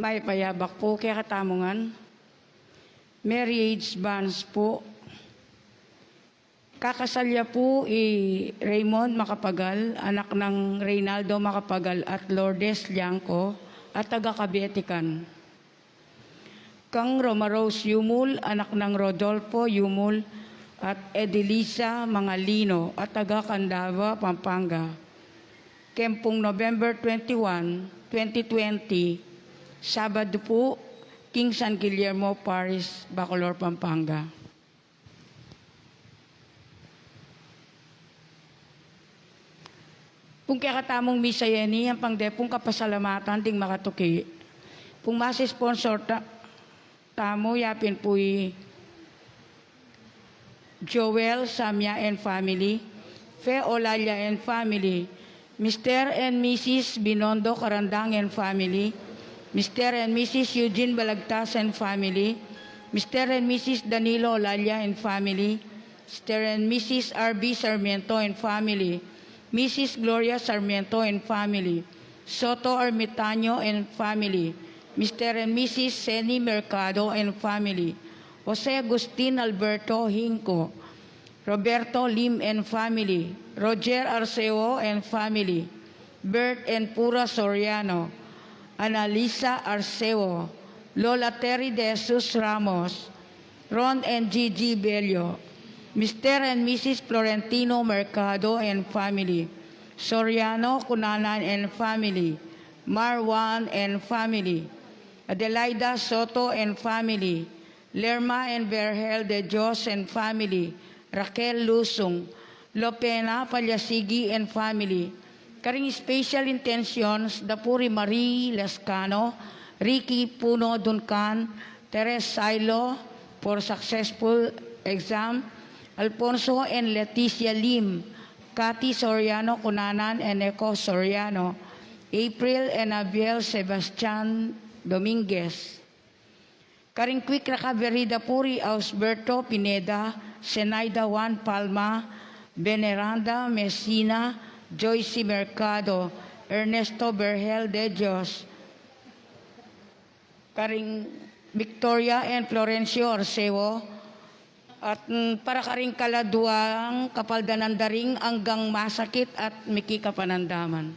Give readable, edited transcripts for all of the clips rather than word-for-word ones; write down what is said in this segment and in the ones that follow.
May payabak po kaya katamungan. Marriage bans po. Kakasalya po Raymond Macapagal, anak ng Reynaldo Macapagal at Lourdes Liangco at taga Kabetikan. Kang Romarose Yumul, anak ng Rodolfo Yumul at Edelisa Mangalino at taga Candaba, Pampanga. Kempong November 21, 2020, Sabado po, King San Guillermo Paris, Bacolor, Pampanga. Kung kaya katamong misa yeni, ang pangdepong kapasalamatan ding makatuki. Kung masi-sponsor tamo, yapin po'y Joel Samya and family, Fe Olalia and family, Mr. and Mrs. Binondo Karandang and family, Mr. and Mrs. Eugene Balagtas and family, Mr. and Mrs. Danilo Olalia and family, Mr. and Mrs. R.B. Sarmiento and family, Mrs. Gloria Sarmiento and family, Soto Ermitaño and family, Mr. and Mrs. Seni Mercado and family, Jose Agustin Alberto Hinco, Roberto Lim and family, Roger Arceo and family, Bert and Pura Soriano, Analisa Arceo, Lola Terry De Jesus Ramos, Ron and Gigi Bello, Mr. and Mrs. Florentino Mercado and family, Soriano Cunanan and family, Marwan and family, Adelaida Soto and family, Lerma and Berhel de Dios and family, Raquel Lusong, Lopena Palyasigi and family, karing special intentions, Dapuri Marie Lescano, Ricky Puno Duncan, Teres Silo for successful exam, Alfonso and Leticia Lim, Cathy Soriano Cunanan and Eco Soriano, April and Abiel Sebastian Dominguez. Karing quick recovery Dapuri Ausberto Pineda, Senaida Juan Palma, Veneranda Messina, Joyce Mercado, Ernesto Berhel de Dios, karing Victoria and Florencio Arceo, at para karing kaladuang kapaldanandaring hanggang masakit at miki kapanandaman.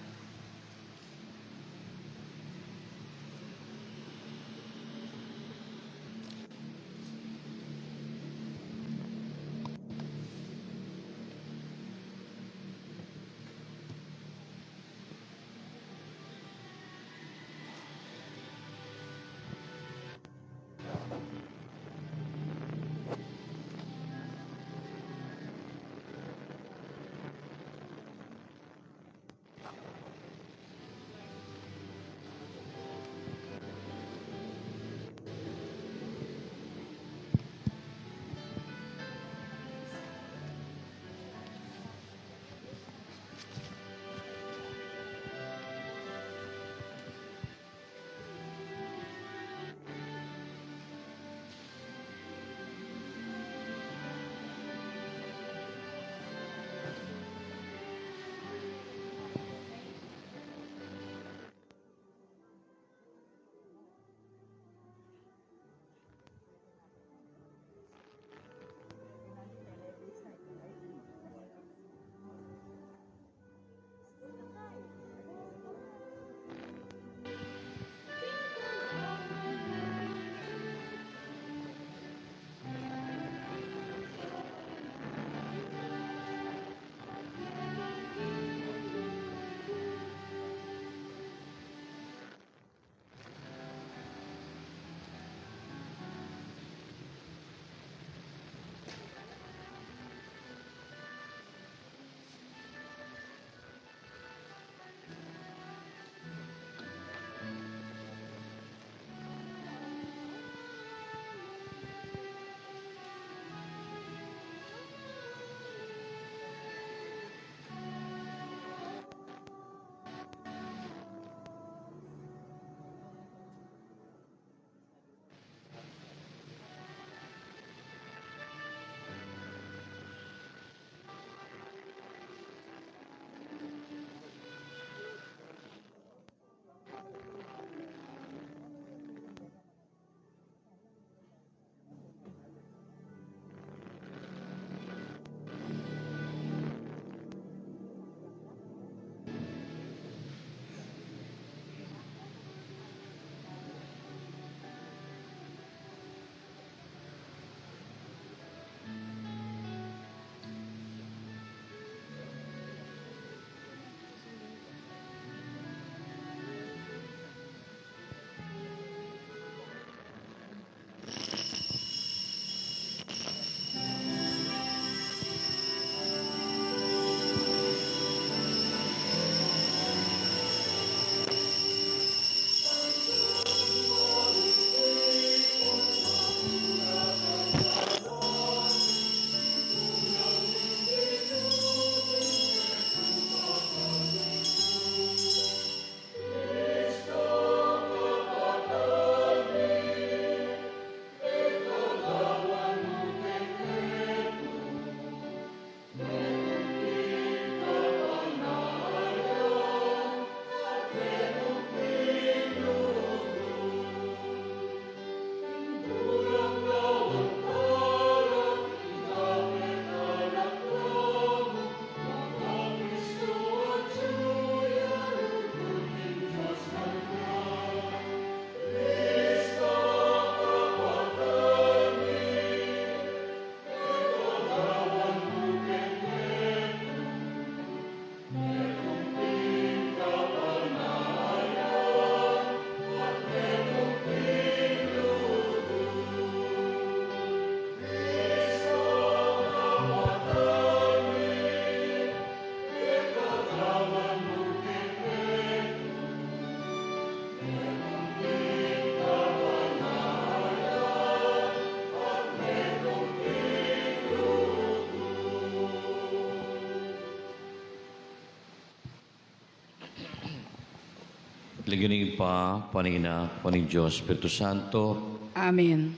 Ligyanin pa, panina, paning Diyos, Espiritu Santo, Amen.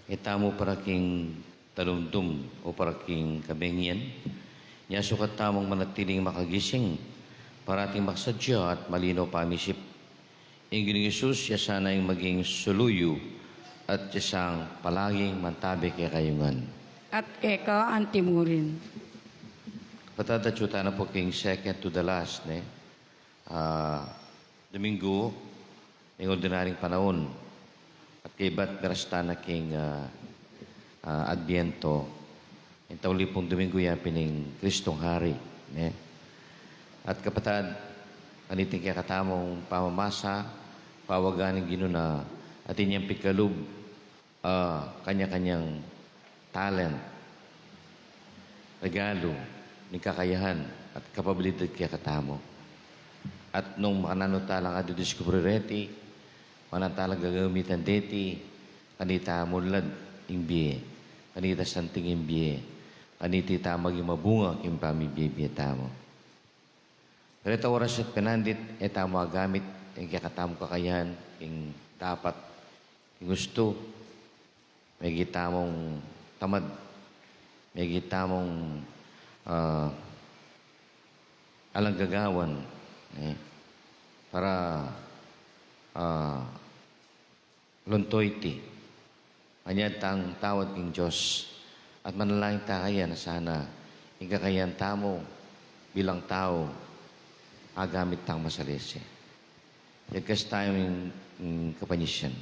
itamo para king talumdum o para king kabengyan, niya sukat tamang manatiling makagising, parating maksadya at malinaw pamisip. Ingin Isus, ya sana yung maging suluyo at isang palaging mantabi kay kayungan. At eka ang timurin. Patatachuta na po king second to the last, Domingo, yung ordinaryong panahon, at kay Bat Berasta na king Adviento, yung taulipong Domingo yan pining Kristong Hari. At kapatad, aniting kaya katamong pamamasa, pawaganing ginuna, at inyang pikalub, kanya-kanyang talent, regalo, ng kakayahan, at kapabilidad kaya katamo. At nung makananotalang adidiskubrereti, manatalang gagamitan deti, kanita mulad imbiye, kanita santing imbiye, kaniti tamag yung mabunga yung pamibibye tamo. Pero ito oras at penandit, ito magamit yung kakatamo kakayahan, yung dapat, yung gusto, may gitamong tamad, may gitamong alang gagawan, para luntoy ti. Kanya tang tawad ng Diyos at manalangin tayo na sana ikakayan tamo bilang tao agamit tang masalisi. Yagas tayo yung kapanisyan.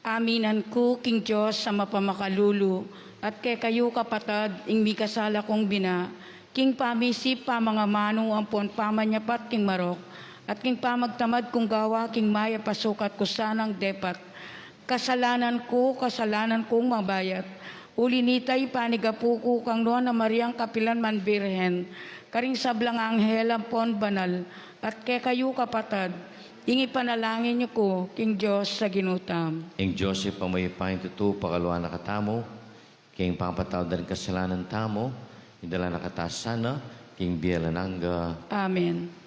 Aminan ko, King Diyos, sa mapamakalulu, at kay kayo kapatad, ing mi kasala kong bina, King pamisip pa mga manong ampon pamanyapat king marok, at king pamagtamad kong gawa, king maya pasukat ko sanang depat. Kasalanan kong mabayat. Ulinitay panigapuko kang noon na Mariang Kapilan man Birhen, karing sablang anghel ampon banal, at kay kayo kapatad, ingi panalangin niyo ko, King Diyos sa ginutam. Ing Joseph pamayipahin tutu pakaluan na katamo, king pampataw din kasalanan tamo, idala na kataas sana, king bielananga. Amen.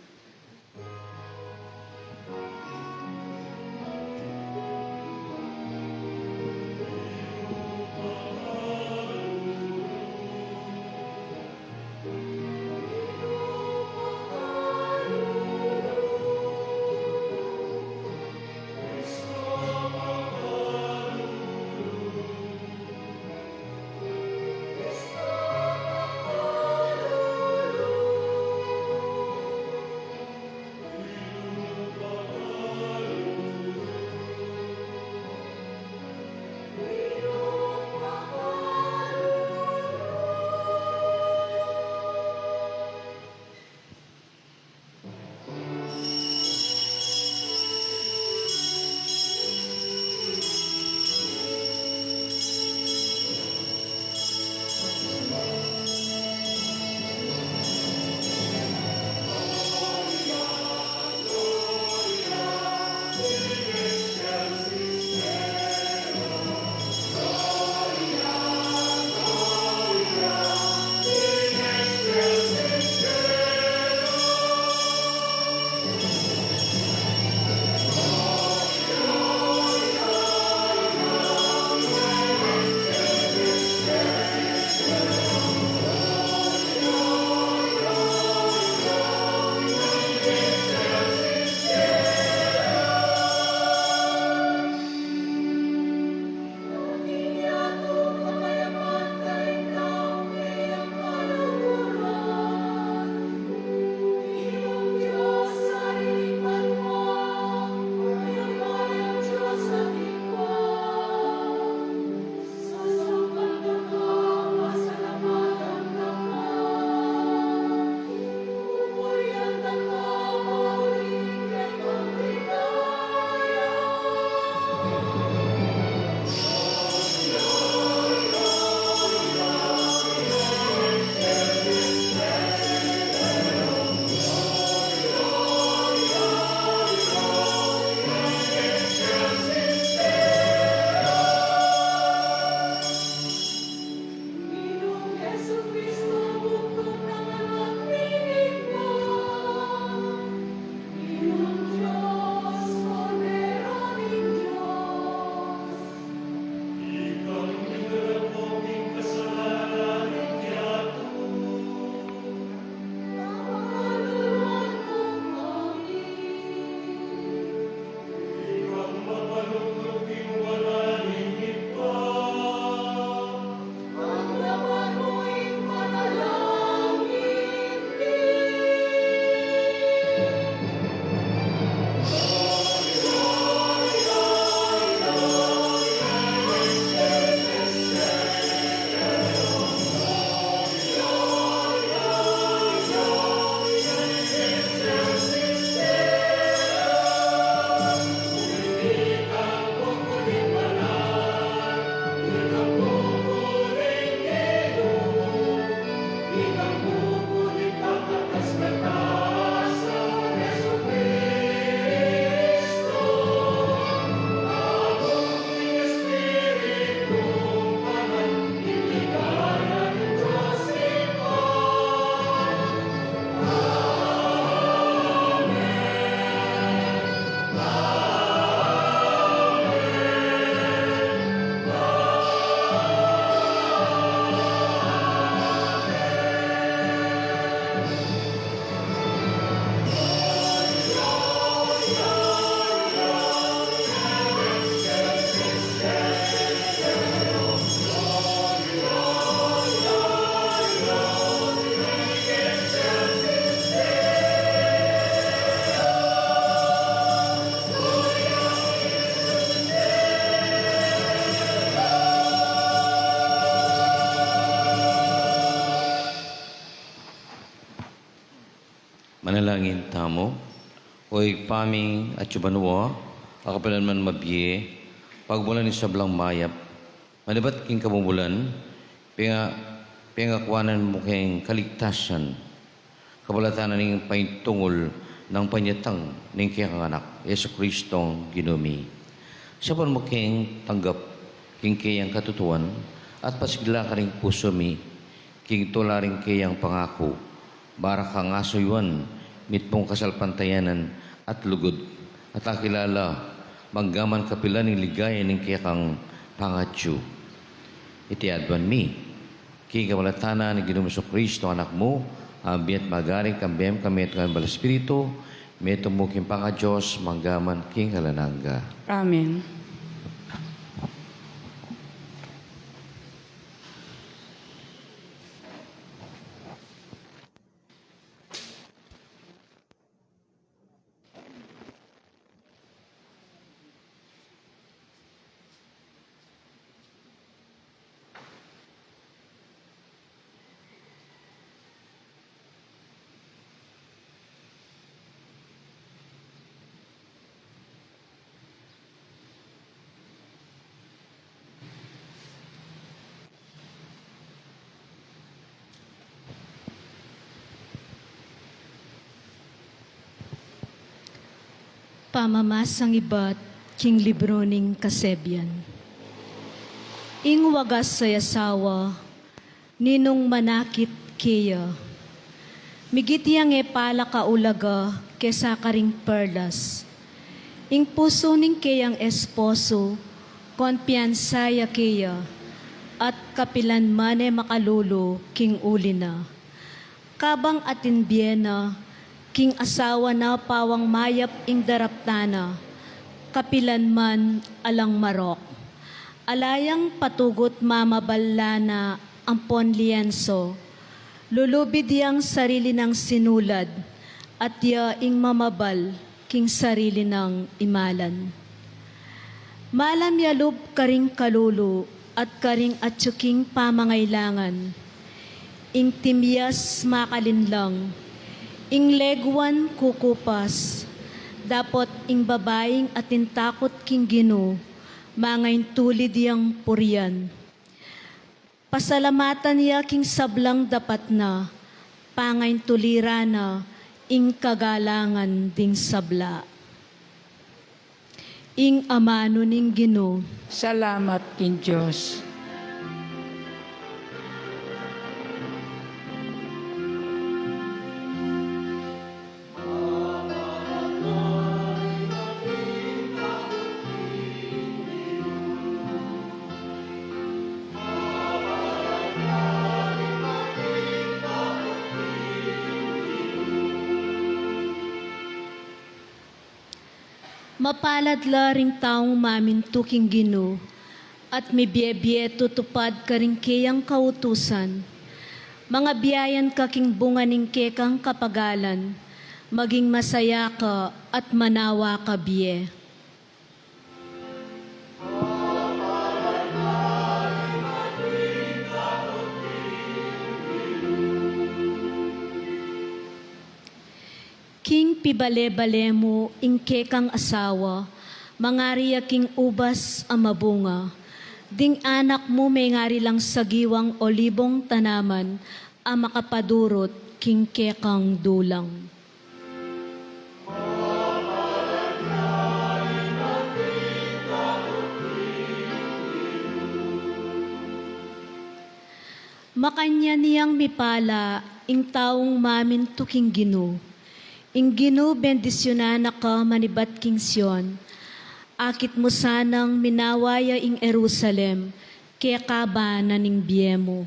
Manalangin tamo, oy paming at yubanwa, akapalan man mabiye, pagbulan ni sablang mayap, manabat king kabumulan, pingakwanan mo kayong kaligtasan, kabalatanan ng paintungol ng panyatang ng kiyang anak, Yesu Kristong ginumi. Saban mo kayong tanggap, king kayang katutuan, at pasigla ka rin puso mi, king tula rin kayang pangako, bara kang asuywan, mitpong kasalpantayanan at lugod, at akilala, manggaman kapilan ng ligaya ng kiyang pangatyo. Itiadwan mi, king kabalatana ng Ginoong Kristo anak mo, ambiat magaring kambem kami at kanbal Espiritu, may tumuking panga-Diyos, manggaman king kalananga. Amen. Pamamasang iba't king libro ning kasebyan. Ing wagas sa yasawa, ninong manakit kaya. Migitiyang epala kaulaga kesa karing perlas. Ing puso ning kayang esposo, konpiansaya kaya, at kapilan mane makalulo king uli na. Kabang atin biyena, king asawa na pawang mayap ing daraptana, kapilan man alang marok. Alayang patugot mamaballana ampon lienso, lulubid yang sarili ng sinulad, at ya ing mamabal king sarili ng imalan. Malam yalub karing kalulu at karing atsuking pamangailangan, ing timyas makalinlang, ing legwan kukupas, dapot ing babaeng atin takot king Gino, mangain tulid yang purian. Pasalamatan ya king sablang dapat na, pangain tulira na, ing kagalangan ding sabla. Ing amano ning Gino, Salamat king Diyos. mapalad la ring taong maminto king Gino, at may biye tutupad ka ring kayang kautusan. Mga biyayan ka king bunga ning kekang kapagalan, maging masaya ka at manawa ka biye. King pibale-bale mo, ingke kang asawa, mangariya king ubas ang mabunga. Ding anak mo may ngari lang sagiwang olibong tanaman, ang makapadurot king kekang dulang. Makanya niyang mipala, ing taong mamin tuking Gino. Ing Gino bendisyonan ka manibat king Sion. Akit mo sanang minawaya ing Jerusalem, kaya kaba na ning biyemo.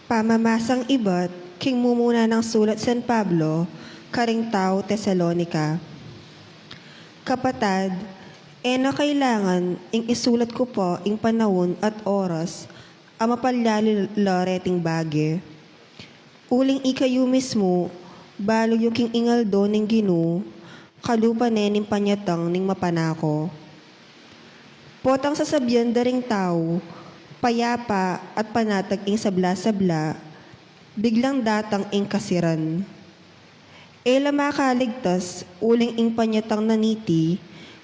Pamamasang iba't, king mumuna ng sulat San Pablo, karing tao Tesalonika. Kapatad, na kailangan ing isulat ko po ing panahon at oras, amapalyali loreting bage. Uling ikayo mismo, balo yuking ingaldo ning Gino, kalupa nening panyatang ning mapanako. Potang sasabyan daring tao, payapa at panatag ing sabla-sabla, biglang datang ing kasiran. Ela makaligtas, uling ing panyatang naniti,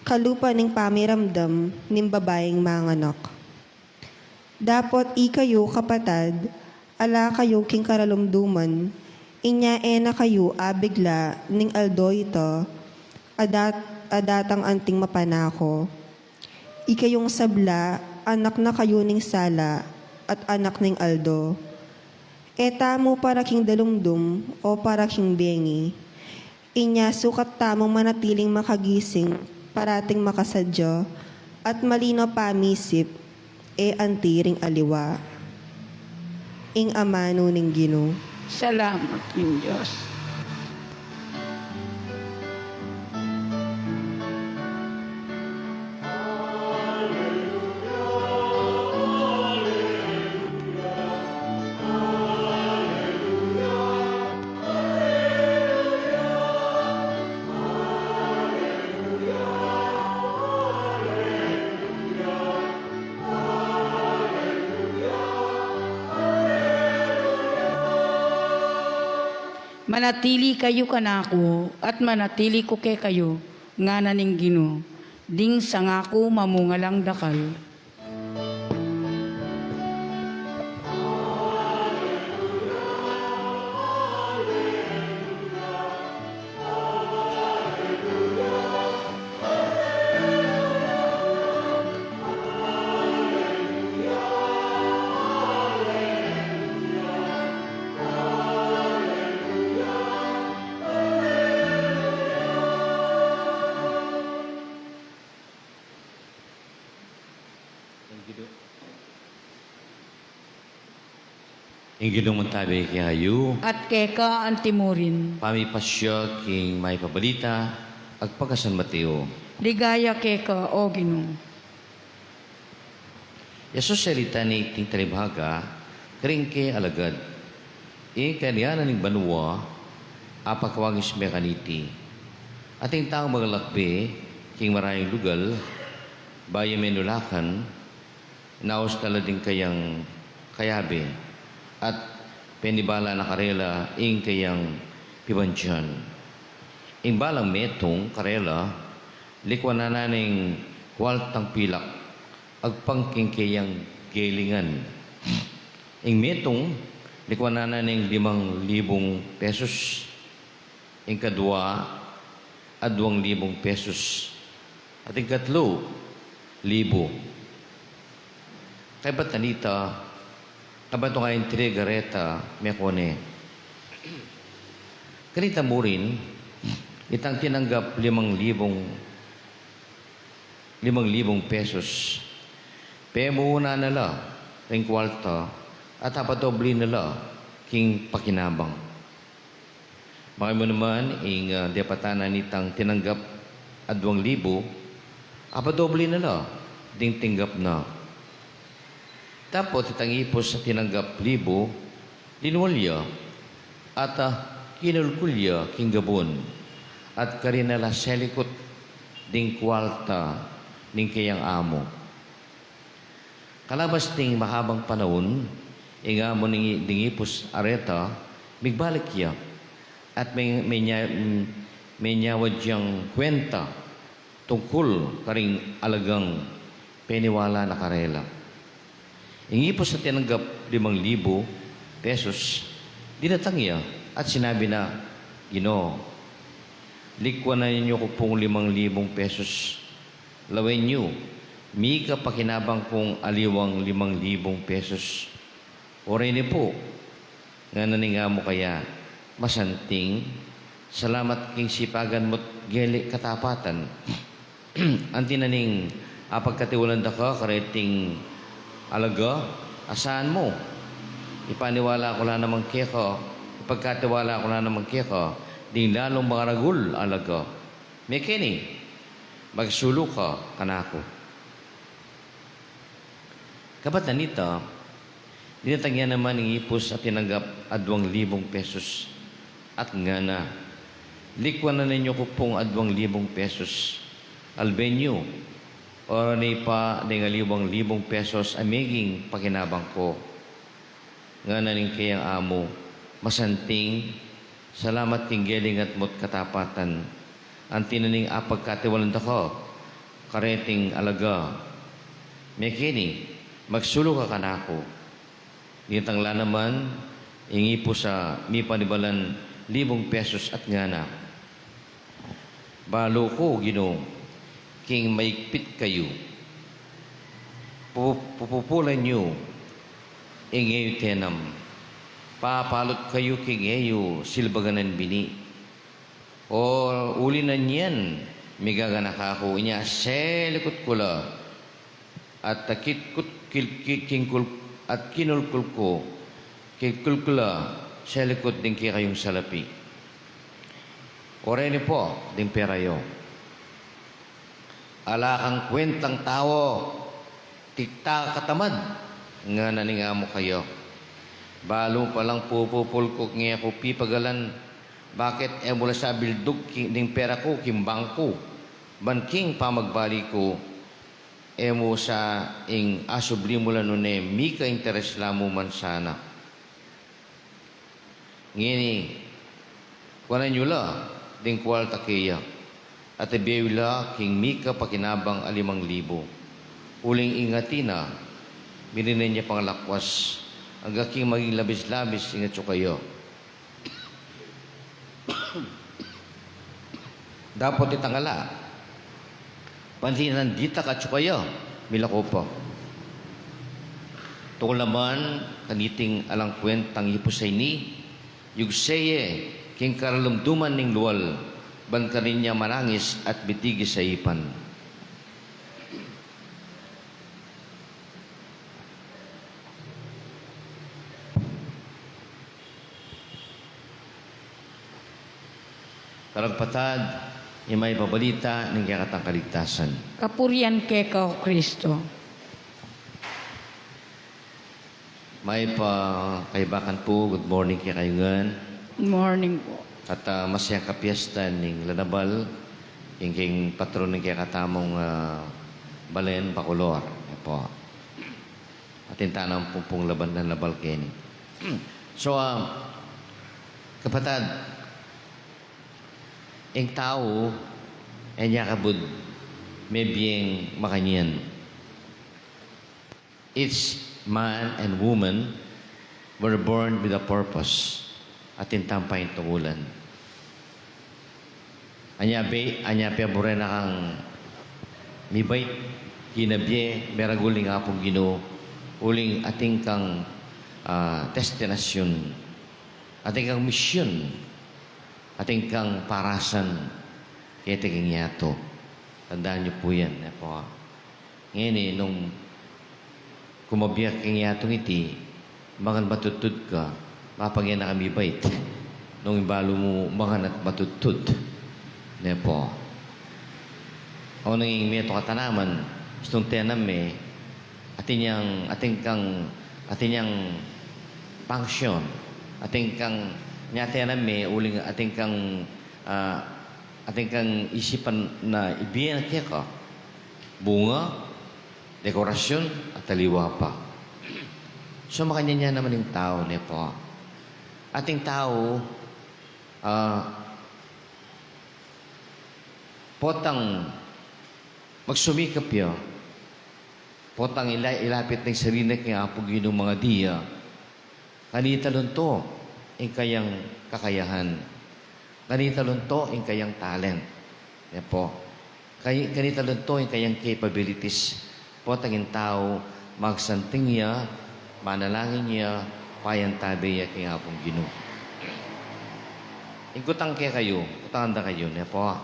kalupa ning pamiramdam ning babaeng manganak. Dapot ikayo kapatad, ala kayo king karalumduman, inya ena kayo abigla ning aldo ito, adatang anting mapanako. Ikayong sabla, anak na kayo ning sala, at anak ning aldo. Eta mo para king dalumdum o para king bengi. Inya sukat tamong manatiling makagising, parating makasadyo, at malino pamisip, antiring aliwa. Ing amano ning Gino. Salamat king Diyos. Manatili kayo kanako at manatili ko ke kayo nga naning Gino. Ding sangako mamungalang dakal. Ing ginong tabi kayo, At keka antimurin. pamipasyo king may pabalita, agpaka San Mateo. Ligaya keka o Gino. Yesus salita ni iting talibhaga, kering ke alagad. Kaniana ning banwa, apakawagis mekaniti. Ating taong magalakbe, king marayang lugal, bayan menulakan, naos tala din kayang kayabe, at penibala na karela ing kayang pibansyan. Ing balang metong karela, likwan na naning kwaltang pilak, agpangking kayang gelingan. Ing metong, likwan na naning 5,000 pesos. Ing kadwa, 2,000 pesos. At ing katlo, 1,000. Kay batanita, kabato nga yung trigareta, mekone. Kanita mo rin, itang tinanggap 5,000 pesos. Pemo na nala, ring kwarta, at apatobli nala, king pakinabang. Bakit mo naman, ing depatanan nitang tinanggap 2,000, apatobli nala, ding tinggap na. Tapos itang ipos sa tinanggap 1,000, linwalya, at kinulkulya king gabon, at karinala selikot ding kwarta ning kayang amo. Kalabas ding mahabang panahon, ingamo ning ding ipos areta, migbalik ya, at may nyawad yang kwenta tungkol karing alagang peniwala na karela. Ingipos sa tinanggap 5,000 pesos, dinatang niya at sinabi na, Ginoo, likwan na ninyo ko pong 5,000 pesos. Lawin niyo, mika pakinabang kong aliwang 5,000 pesos. Oray ni po, nga naninga mo kaya, masanting, salamat king sipagan mo't geli katapatan. Ang tinaning apagkatiwalan da ka, kareting alaga, asaan mo? Ipaniwala ko na naman kaya ipagkatiwala ko na naman kaya di lalong mga ragul alaga. May kini, magsulo ka kanako. Kabat nanita, Dinatangyan naman ng ipos at tinanggap at 2,000 pesos. At nga na, likwan na ninyo ko pong 2,000 pesos. Albenyo, o ni pa ng 5,000 pesos amiging pakinabang ko. Nga na ning kayang amo, masanting, salamat king geling at mot katapatan. Ang tinaning apagkatiwalan ko, kareting alaga. Mekini, magsulo ka kanako. Ditangla naman, ingi po sa mi panibalan 1,000 pesos at nga na. Balo ko, Ginoo, king maikpit kayo. Pupupulan nyo, ingayo tenam. Papalot kayo king eyo, silbaganan bini. O ulinan yan, migaganak ako, inya selikot kula. At takitkut kingkul at kinulkul ko, kikulkula, selikot din kayong salapi. Oreni po, din perayo. Ala kang kwentang tao, tikta katamad, nga naninga mo kayo. Balo palang pupupul ko nga ko pipagalan, bakit mula sa bildog ding pera ko, kimbang ko, banking pamagbali ko, mo sa ing asubli mula nun mi ka interes lamo man sana. Ngini, kuwanan nyo la, ding kwal takiya. At ibewila king mika pakinabang 5,000. Uling ingatina, bininin niya pang lakwas. Ang king maging labis-labis, ingat siyo kayo. Dapat itangala. Pansinan dita ka siyo kayo. Mila ko po. Tunglaman, kaniting alang kwentang hipusay ni, yugseye, king karalumduman ning luwal, ban ka rin niya manangis at bitigi sa ipan. Karagpatad, may pabalita ng kakatang kaligtasan. Kapurian ke ka, O Kristo. May pa kaibakan po, good morning kaya kayungan. Good morning po. At masayang kapiesta ng Lanabal, king patron ng kaya katamong Balen, Bacolor. Po. At intanang pong laban ng Labal Kenny. So, kapatad, ang tao, ay niya kabud, may biyeng makanyan. Each man and woman were born with a purpose at intampay tungulan. Anya pe burena kang mibait kinabye meraguling apong Ginoo uling ating kang destinasyon, ating kang misyon, ating kang parasan kaya tingin yato. Tandaan niyo po yan. Po. Ngayon nung kumabiyak kang yatong iti, makan matutod ka, mapagyan na kami bait. Nung ibalo mo makan at matutod. Po. O nang ingmeto katanaman, gustong tenam ating kang function, ating kang nyatenam uling ating kang isipan na ibiyan kaya ka. Bunga, dekorasyon, at taliwa pa. So makanya niya naman yung tao niya po. Ating tao, potang magsumikap yun. Potang ilapit ng sarili kaya apog yun ng mga diya. Kanita lunto, ang kayang kakayahan. Kanita lunto, ang kayang talent. Yan po. Kanita lunto, ang kayang capabilities. Potang yung tao, magsanting niya, manalangin niya, payantabi niya kaya apong Ginoo. Ikutang kaya kayo, kutanda kayo, yan po.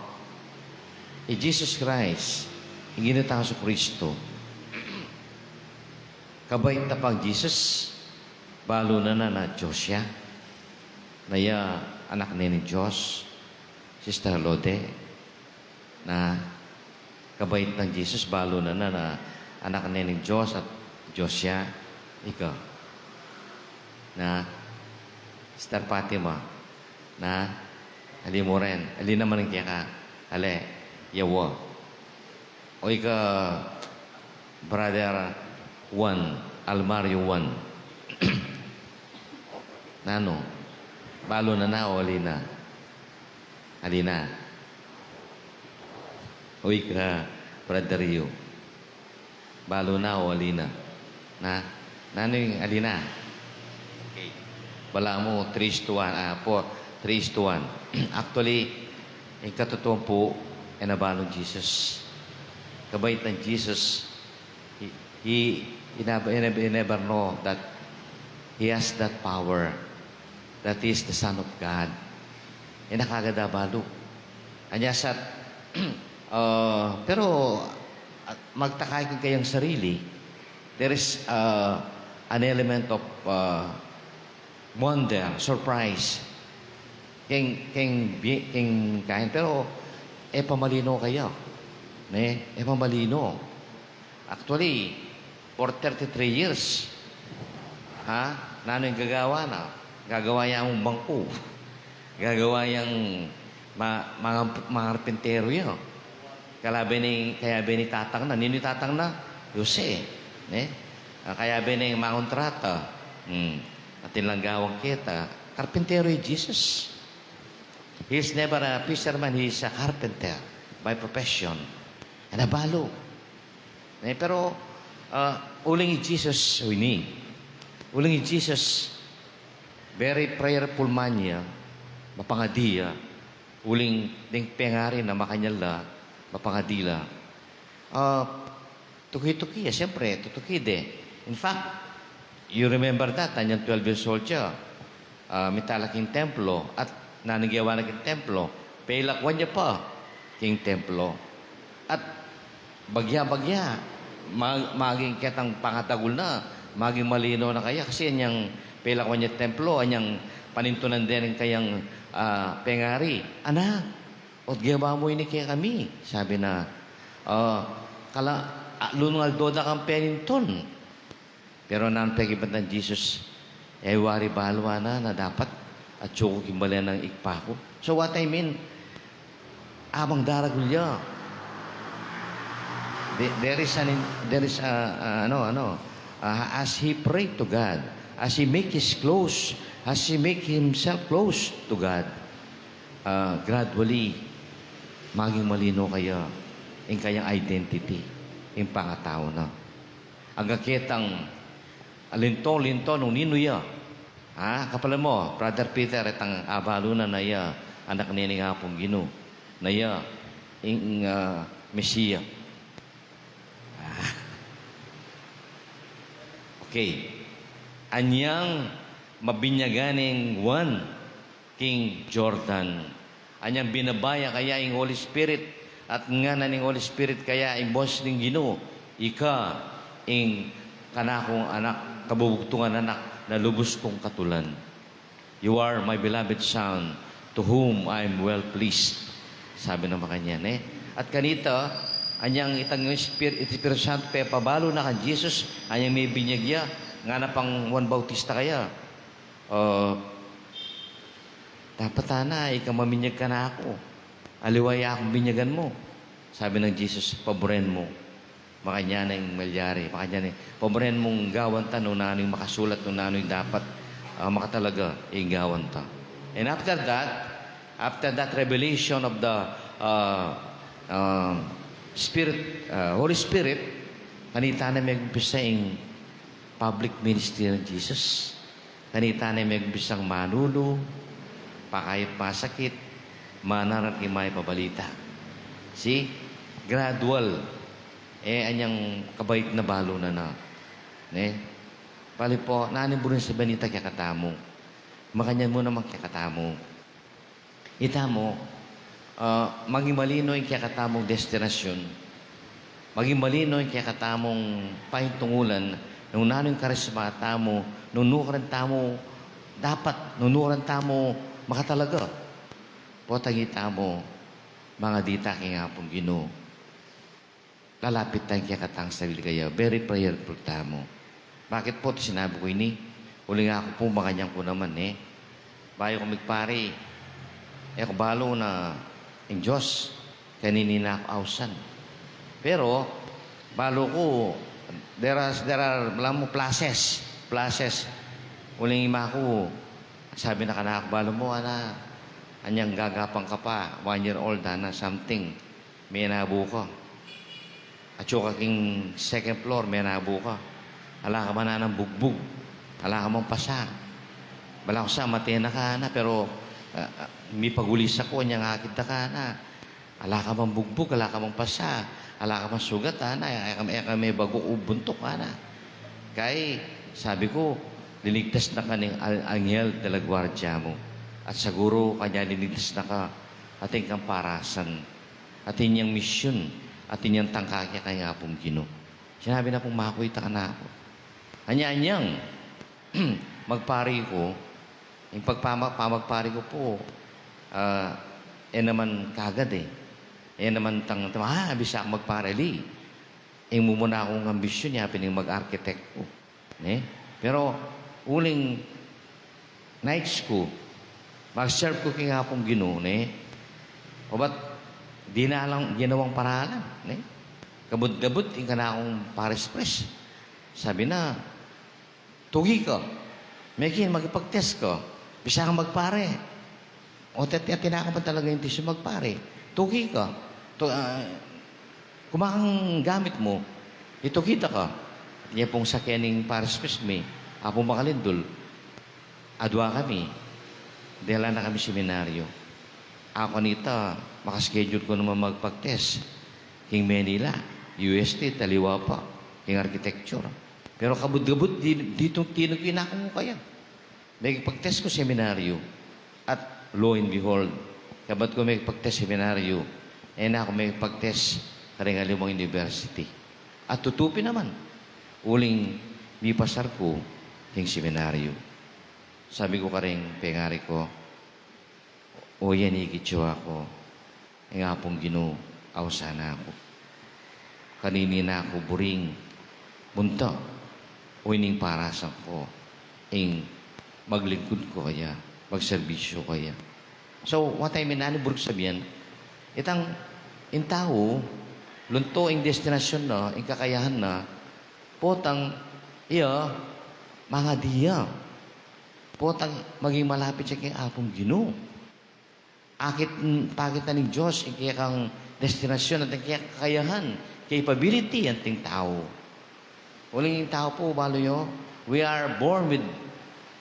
Jesus Christ, iginitang sa Kristo. Kabait na pang Jesus, balo na Diyos siya. Naya anak ni Diyos, Sister Lode, na kabait ng Jesus, balo na anak ni Diyos at Diyos siya, ikaw. na Sister Fatima, na ali mo rin, ali naman ang kaya ka, ale, yawa. O ika, Brother Juan, Almario Juan. Nano, balo na o alina? Alina. O ika, Brother Rio. Balo na o alina? Na, nano yung alina? Okay. Bala mo, 3:1. 3:1. Actually, yung katotohan po, ay nabalo Jesus. Kabait ng Jesus, he never know that he has that power, that he is the Son of God. E nakagada-balo. Anya sa, pero magtakay ka kayang sarili, there is an element of wonder, surprise. King kain, pero pamalino kayo. Pamalino. Actually, for 33 years, nano yung gagawa na? Gagawa yung bangko. Gagawa yung mga arpentero yun. Kaya bini tatang na. Nino yung tatang na? Yose. Kaya bini mga kontrata. Atin lang gawang kita. Karpentero yung Jesus. He is never a fisherman. He is a carpenter by profession. Nabalo. Pero, uling Jesus, uling Jesus, very prayerful man niya, mapangadiya, uling ding pengari na makanyala, mapangadila. Tuki-tuki, siyempre, tutukide. In fact, you remember that, anyang 12 years old siya, may talaking templo, at nanagyawa na king templo, pailakwan niya pa, king templo. At bagya-bagya, maging kitang pangatagul na, maging malino na kaya, kasi anyang pailakwan niya templo, anyang panintunan din kayang pengari. Anak, o gawa mo ini kaya kami. Sabi na, lungal doda kang peninton. Pero nang pagibat ng Jesus, wari balwa na dapat at suko kimbala ng ikpako. So what I mean, abang daragulya. As he prayed to God, as he make himself close to God, gradually, maging malino kaya yung kayang identity, yung pangatao na. Ang kakitang linto nung ninuya, kapala mo, Brother Peter, itang abalunan na iya, anak niya nga pong Gino, na iya, yung Mesiya. Okay. Anyang mabinyaganing one, King Jordan. Anyang binabaya kaya yung Holy Spirit, at nga na ng Holy Spirit kaya yung boss ng Ginoo, ika, yung kanakong anak, kabubugtungan anak, na lubos kong katulan. You are my beloved Son, to whom I am well pleased. Sabi ng makanyan, At kanita, anyang itang Espiritu Santo, pabalo na kan Jesus, anyang may binyagya, nga na pang Juan Bautista kaya. Dapat na, ikaw maminyag ka na ako. Aliwaya akong binyagan mo. Sabi ng Jesus, paboren mo. Makanya na yung malyari. Makanya na paboren mong gawan ta, nung nano'y makasulat, nung nano'y dapat makatalaga, yung gawan ta. And after that revelation of the Holy Spirit, kanita na may umpisa yung public ministry ng Jesus. Kanita na may umpisang manulo, pakayot masakit, manarat may pabalita. See? Gradual. Anyang kabait na balo na. Pali po, nanin po rin sa banita kaya katamo. Makanyan mo naman kaya katamo. Itamo, maging malino yung kaya katamong destinasyon. Maging malino yung kaya katamong pahintungulan nung nanong karisma tamo, nunukaran tamo, dapat nunukaran tamo makatalaga. Potangita mo, mga dita kaya pong Ginoo. Lalapit tayong kaya katang sarili kaya. Very prayerful tamo. Bakit po sinabi ko ini? Uli nga ako po makanyang ko naman eh. Bayo ko magpari. Kabalo na ang Diyos. Kanini na ako ausan. Pero, balo ko, there are alam mo, pluses. Pluses. Uling ima ko, sabi na kanak, balo mo, anyang gagapang ka pa, 1 year old, something, may nabo ka. At yung kaking second floor, may nabo ka. Ala ka man na ng bugbog. Ala ka mong pasa. Bala ko sa matena ka na, pero may pagulis ako, niyang akit na ka na. Ala ka mang bugbog, ala ka mang pasa. Ala ka mang sugat, may bago ubuntok, Kaya, sabi ko, liligtas na ka ng anghel de la guardia mo. At siguro kanya liligtas na ka ating kang parasan. Ating niyang misyon. Ating niyang tangkakya kaya pong Ginoo. Sinabi na pong makuita ka na ako. Anya-anyang magpari ko, yung pamagpari ko po, naman kagad eh. Naman bisa akong magparali. Mumuna akong ambisyon niya, pining mag-architect ko. Pero, uling night school, mag-serve ko kaya pong Ginoo, o ba't di na lang ginawang paralan, kabut-kabut, yung ka na akong pares-pres. Sabi na, tugi ka, Mekin, magipag-test ka, bisa kang magpare. O tinaka ba talaga yung tissue magpare? Tugi ka, kumakang gamit mo, ito kita ka. Niya pong sakyaning pares-pres me, apong makalindol, adwa kami, dahil na kami seminaryo. Ako nita, makaschedule ko naman magpag-test. King Manila, UST, taliwa pa, king architecture. Pero kabut-kabut, dito tinagpinako mo kaya. May pag-test ko seminaryo. At lo and behold, kabat ko may pag-test seminaryo, na ako may pag-test karingalimang university. At tutupin naman, uling mi pasar ko, king seminaryo. Sabi ko ka rin, pengari ko, o yan ikitso ako, nga pong Ginoo, awsana ako. Kanini na ako buring, munta, o ining parasan ko, maglingkod ko kaya, magserbisyo kaya. So, what I mean, buruk sabihan, in tao, lunto ang destinasyon na, ang kakayahan na, potang, mga diya, potang maging malapit siya kay apong Ginoo. Pagit na ng Diyos, ang kaya kang destinasyon at ang kaya kakayahan, capability ang ting tao. Uling yung tao po, baloyo, we are born with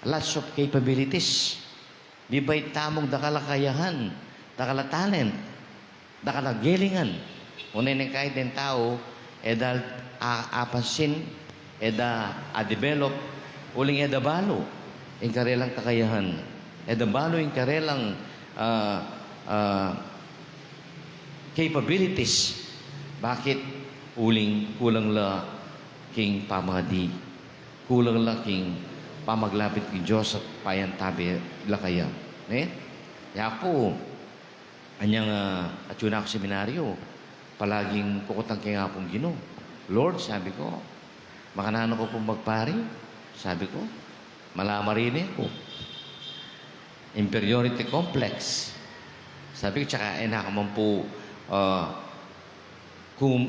lots of capabilities. Di ba'y tamong dakala kakayahan, dakala talent, dakala gelingan. Unay ng kahit ng tao, dahil apansin, develop, uling balo, yung karelang kakayahan. Balo yung karelang capabilities. Bakit uling kulang la king pamadi, kulang la king pamaglapit kay Diyos at payantabi la kaya. Kaya po, anyang at yun ako seminaryo, palaging kukutang kaya pong Ginoo. Lord, sabi ko, makanano ko pong magpari? Sabi ko, malamarini ko. Inferiority complex. Sabi ko, tsaka naman po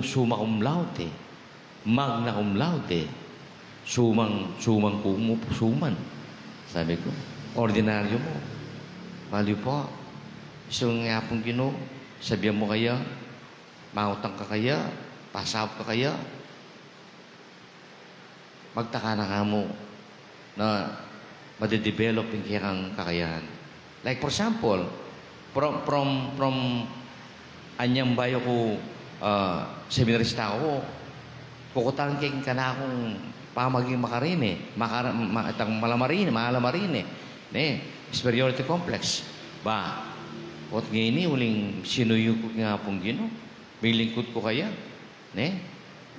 summa cum laude, magna cum laude, sumang suman. Sabi ko, ordinaryo mo. Mali po. So nga pong Ginoo, sabihan mo kaya, mautang ka kaya, pasawap ka kaya, magtaka na ka mo na madedevelop yung kayang kakayahan. Like for example, from anyang bayo ko, seminarista ako, kukutan kayong ka na akong pamaging makarine, malamarine, superiority complex. Ba, at ngayon uling sinuyo ko nga pong Ginoo, bilingkod ko kaya,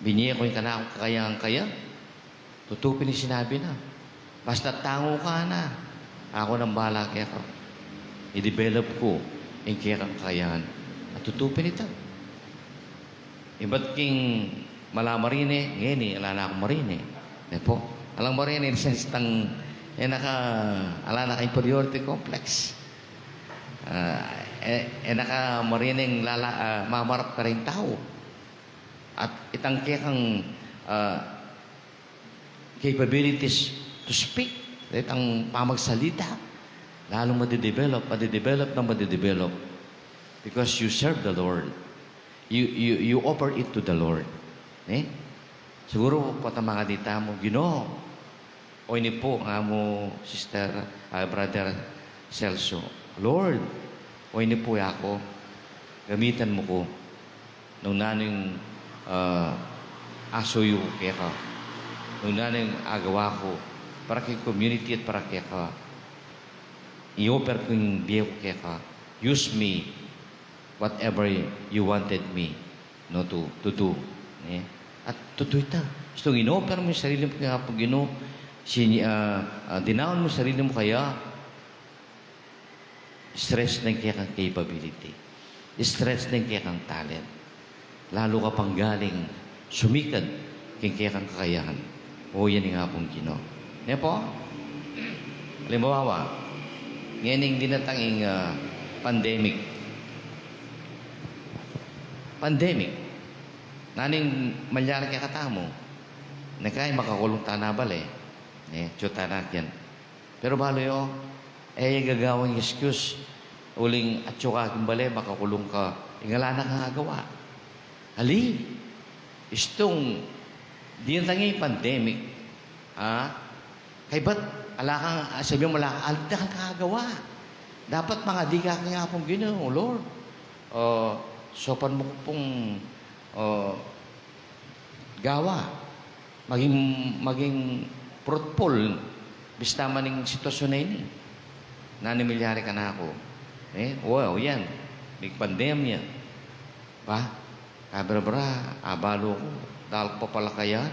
binye ko yung ka na akong kakayang kaya, tutupin ni sinabi na, basta tango ka na, ako nang bahala kaya ka. I-develop ko yung kaya kang kakayahan. At tutupin ito. Iba't king malamarine, ngayon alala akong marine. Po, alang marine, in sense tang ala na inferiority complex. Marining mamarap ka rin tao. At itangke kang capabilities to speak, itang pamagsalita, lalong madidevelop because you serve the Lord. You offer it to the Lord. Siguro pata mga dita mo, Ginoo, o ini po nga mo, sister, brother Celso, Lord, o ini po ako, gamitan mo ko, nung naning asuyo kaya ka, nung naning agawa ko, para kay community at para kaya ka, i-offer ko yung biya ko kaya ka, use me, whatever you wanted me to do. At tutoy ta. So, in-offer mo yung sarili mo kaya pag dinaon mo yung sarili mo kaya, stress na kaya kang capability. Stress na kaya kang talent. Lalo ka pang galing, sumikad, kaya kang kakayahan. O yan nga pong Ginoo. Yan po. Halimbawa, ngayon yung dinatanging pandemic. Naning malyari kaya katamo. Nakay makakulong tanabal tiyutanak yan. Pero balo yung, gagawang excuse. Uling at syuka kimbali, makakulong ka. Ingala na kagagawa. Ali, istong, di na tangi pandemic. Kay ba't, sabi mo lang, alda kang kagagawa. Dapat mga di ka nga pong Ginoo, Lord. Sopan mo pong gawa. Maging fruitful. Bista maning sitwasyon na ini. Nanimilyari ka na ako. Wow, yan. May pandemya. Kabra-bra, abalo ko. Dahil pa pala kaya.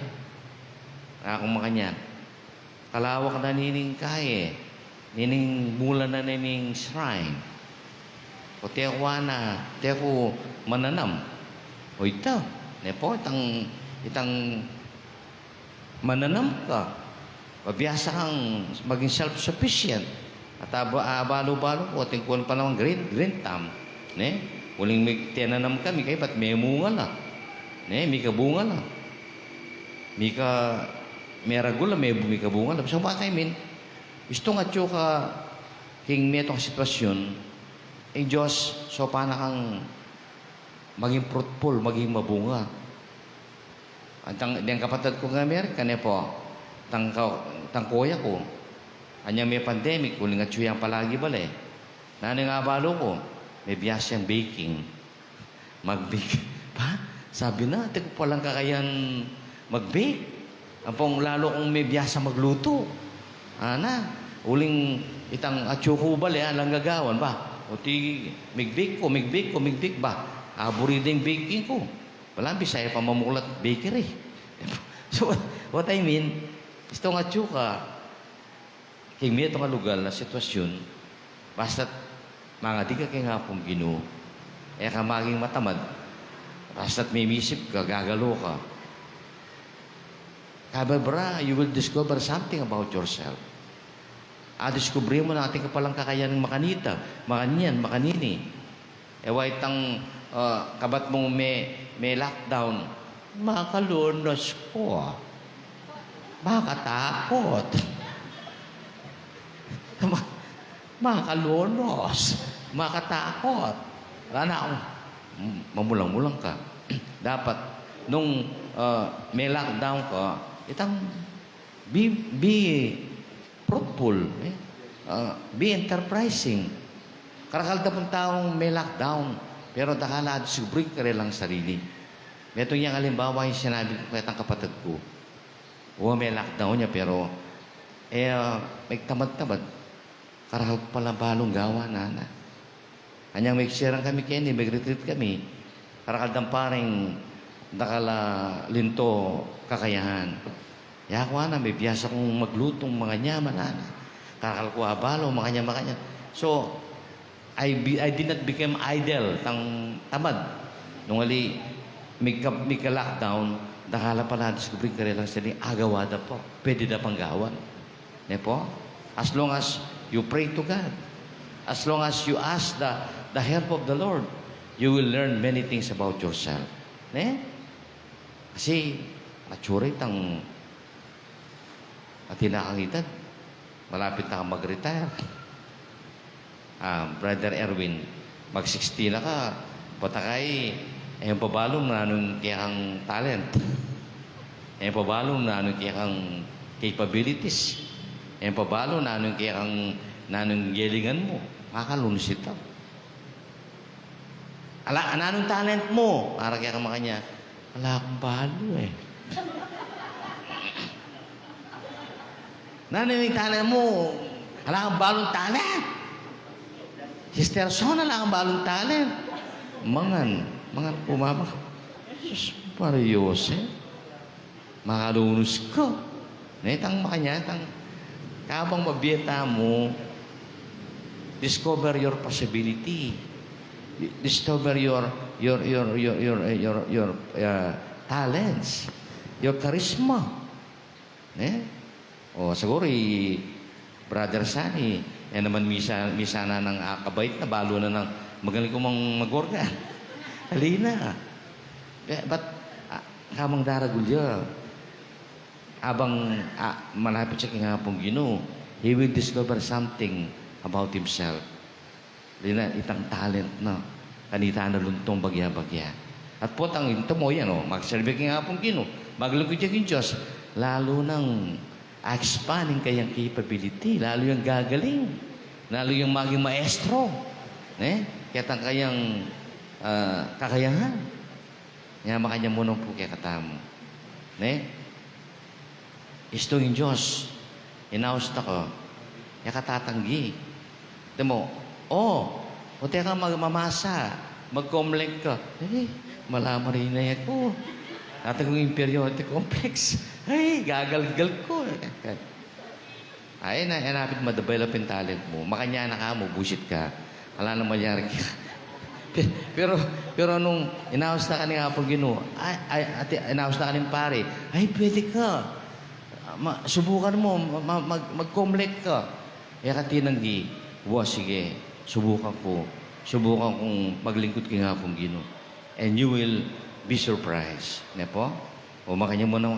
Akong makanyan. Kalawak na nining kaya. Nining mula na nining shrine. O tiyawa na, tiyaw mananam. O ito. Nepo, itang mananam ka. Pabiyasa kang maging self-sufficient. At abalo-balo ko, tingkuan pa naman green thumb. Uling may tinanam kami, kaya ba't may munga la? May kabunga la. May ragula, may kabunga la. So, what I mean, gusto nga ka king may itong sitwasyon, Diyos, so paano kang maging fruitful, maging mabunga. At ang kapatid ko ng Amerika, po, tang kuya ko, anyang may pandemic, uling at siyang palagi bala Nani nga balo ko, may biyas siyang baking. Mag-bake. Sabi na, ati ko palang kakayan mag-bake. Ang pong lalo kong may biyasa magluto. Uling itang atyo ko bali, lang gagawan ba? O ti, mig-bake ba? Aburiding baking ko. Wala, bisaya pa mamulat bakery. So, what I mean, ito nga atyo ka, hingmi ito nga lugar na sitwasyon, basta't mga di ka kaya nga pong Ginoo, ka maging matamad, basta't may misip ka, gagalo ka. Kababra, you will discover something about yourself. Discovery mo natin ka palang kakayanan makanita, makanyan, makanini. Ewa itang kabat mong may lockdown, makalunos ko. Makatakot. Makalunos. Makatakot. Wala na akong mamulang-mulang ka. Dapat, nung may lockdown ka, itang be fruitful. Be enterprising. Karakalda pong taong may lockdown, pero dakala, subring ka rin lang sarili. Ito yung halimbawa yung sinabi ko kahit ang kapatid ko. May lockdown niya, pero may tamad-tamad. Karakal pala balong gawa, nana. Anyang may sirang kami kaya, may retreat kami. Karakal paring nakala linto kakayahan. Yakwa na, may biyasa kong maglutong mga nyaman, nana. Karakal ko abalo, mga nyaman. So, I did not become idle, tamad. Nung ali, may ka-lockdown, nakala pala, discovery ka rin lang sila, agawada po. Pwede na pang gawan. Po? As long as you pray to God, as long as you ask the help of the Lord, you will learn many things about yourself. Kasi, matured ang tinakangitad. Malapit na ka mag-retire. Brother Erwin, mag-60 na ka, patakay, yung pabalong na anong kayang talent. Yung pabalong na anong kayang capabilities. Yung pabalong na anong kayang gelingan mo. Makalunusit ka. Anong talent mo? Para kaya ka makanya, wala akong balo eh. Yung talent mo? Wala kang balong talent. Sister Son, wala kang balong talent. Mangan pumama. Sus, pariyos eh. Makalunos ko. Itang makanya, kabang mabiyeta mo, discover your possibility. Discover your talents, your charisma. O siguro Brother Sunny, yan naman misa na ng kabait na balo na ng magaling ko mag-organ. Halina. But kamang daragulya, abang malapit siya kingapong Ginoo, he will discover something about himself. Halina, itang talent na kanita na luntong bagya-bagya. At po tang ito mo yan, magserve kingapong Ginoo, maglugod siya king Diyos, lalo nang expanding kayang capability, lalo yung gagaling, lalo yung maging maestro, kaya tang kayang kakayahan. Nga makanya mo nung po kaya katamo. Isto yung Diyos, inausta ko, kaya katatanggi. Ito mo, o teka magmamasa, mag-comlect ka, malaman rin na yan ko. Dati kong inferiority complex. Ay, gagalgal ko. Ay, napit ma-develop yung talent mo. Makanya na ka mo, bullshit ka. Wala na mayari ka. pero nung inawas na ka ni Apong Ginoo, inawas na ka ni pare, ay, pwede ka. Subukan mo, mag-comlect ka. Kaya ka tinanggi, sige, subukan ko. Subukan kong maglingkod kay Apong Ginoo. And you will be surprised. Po? O makanya mo ng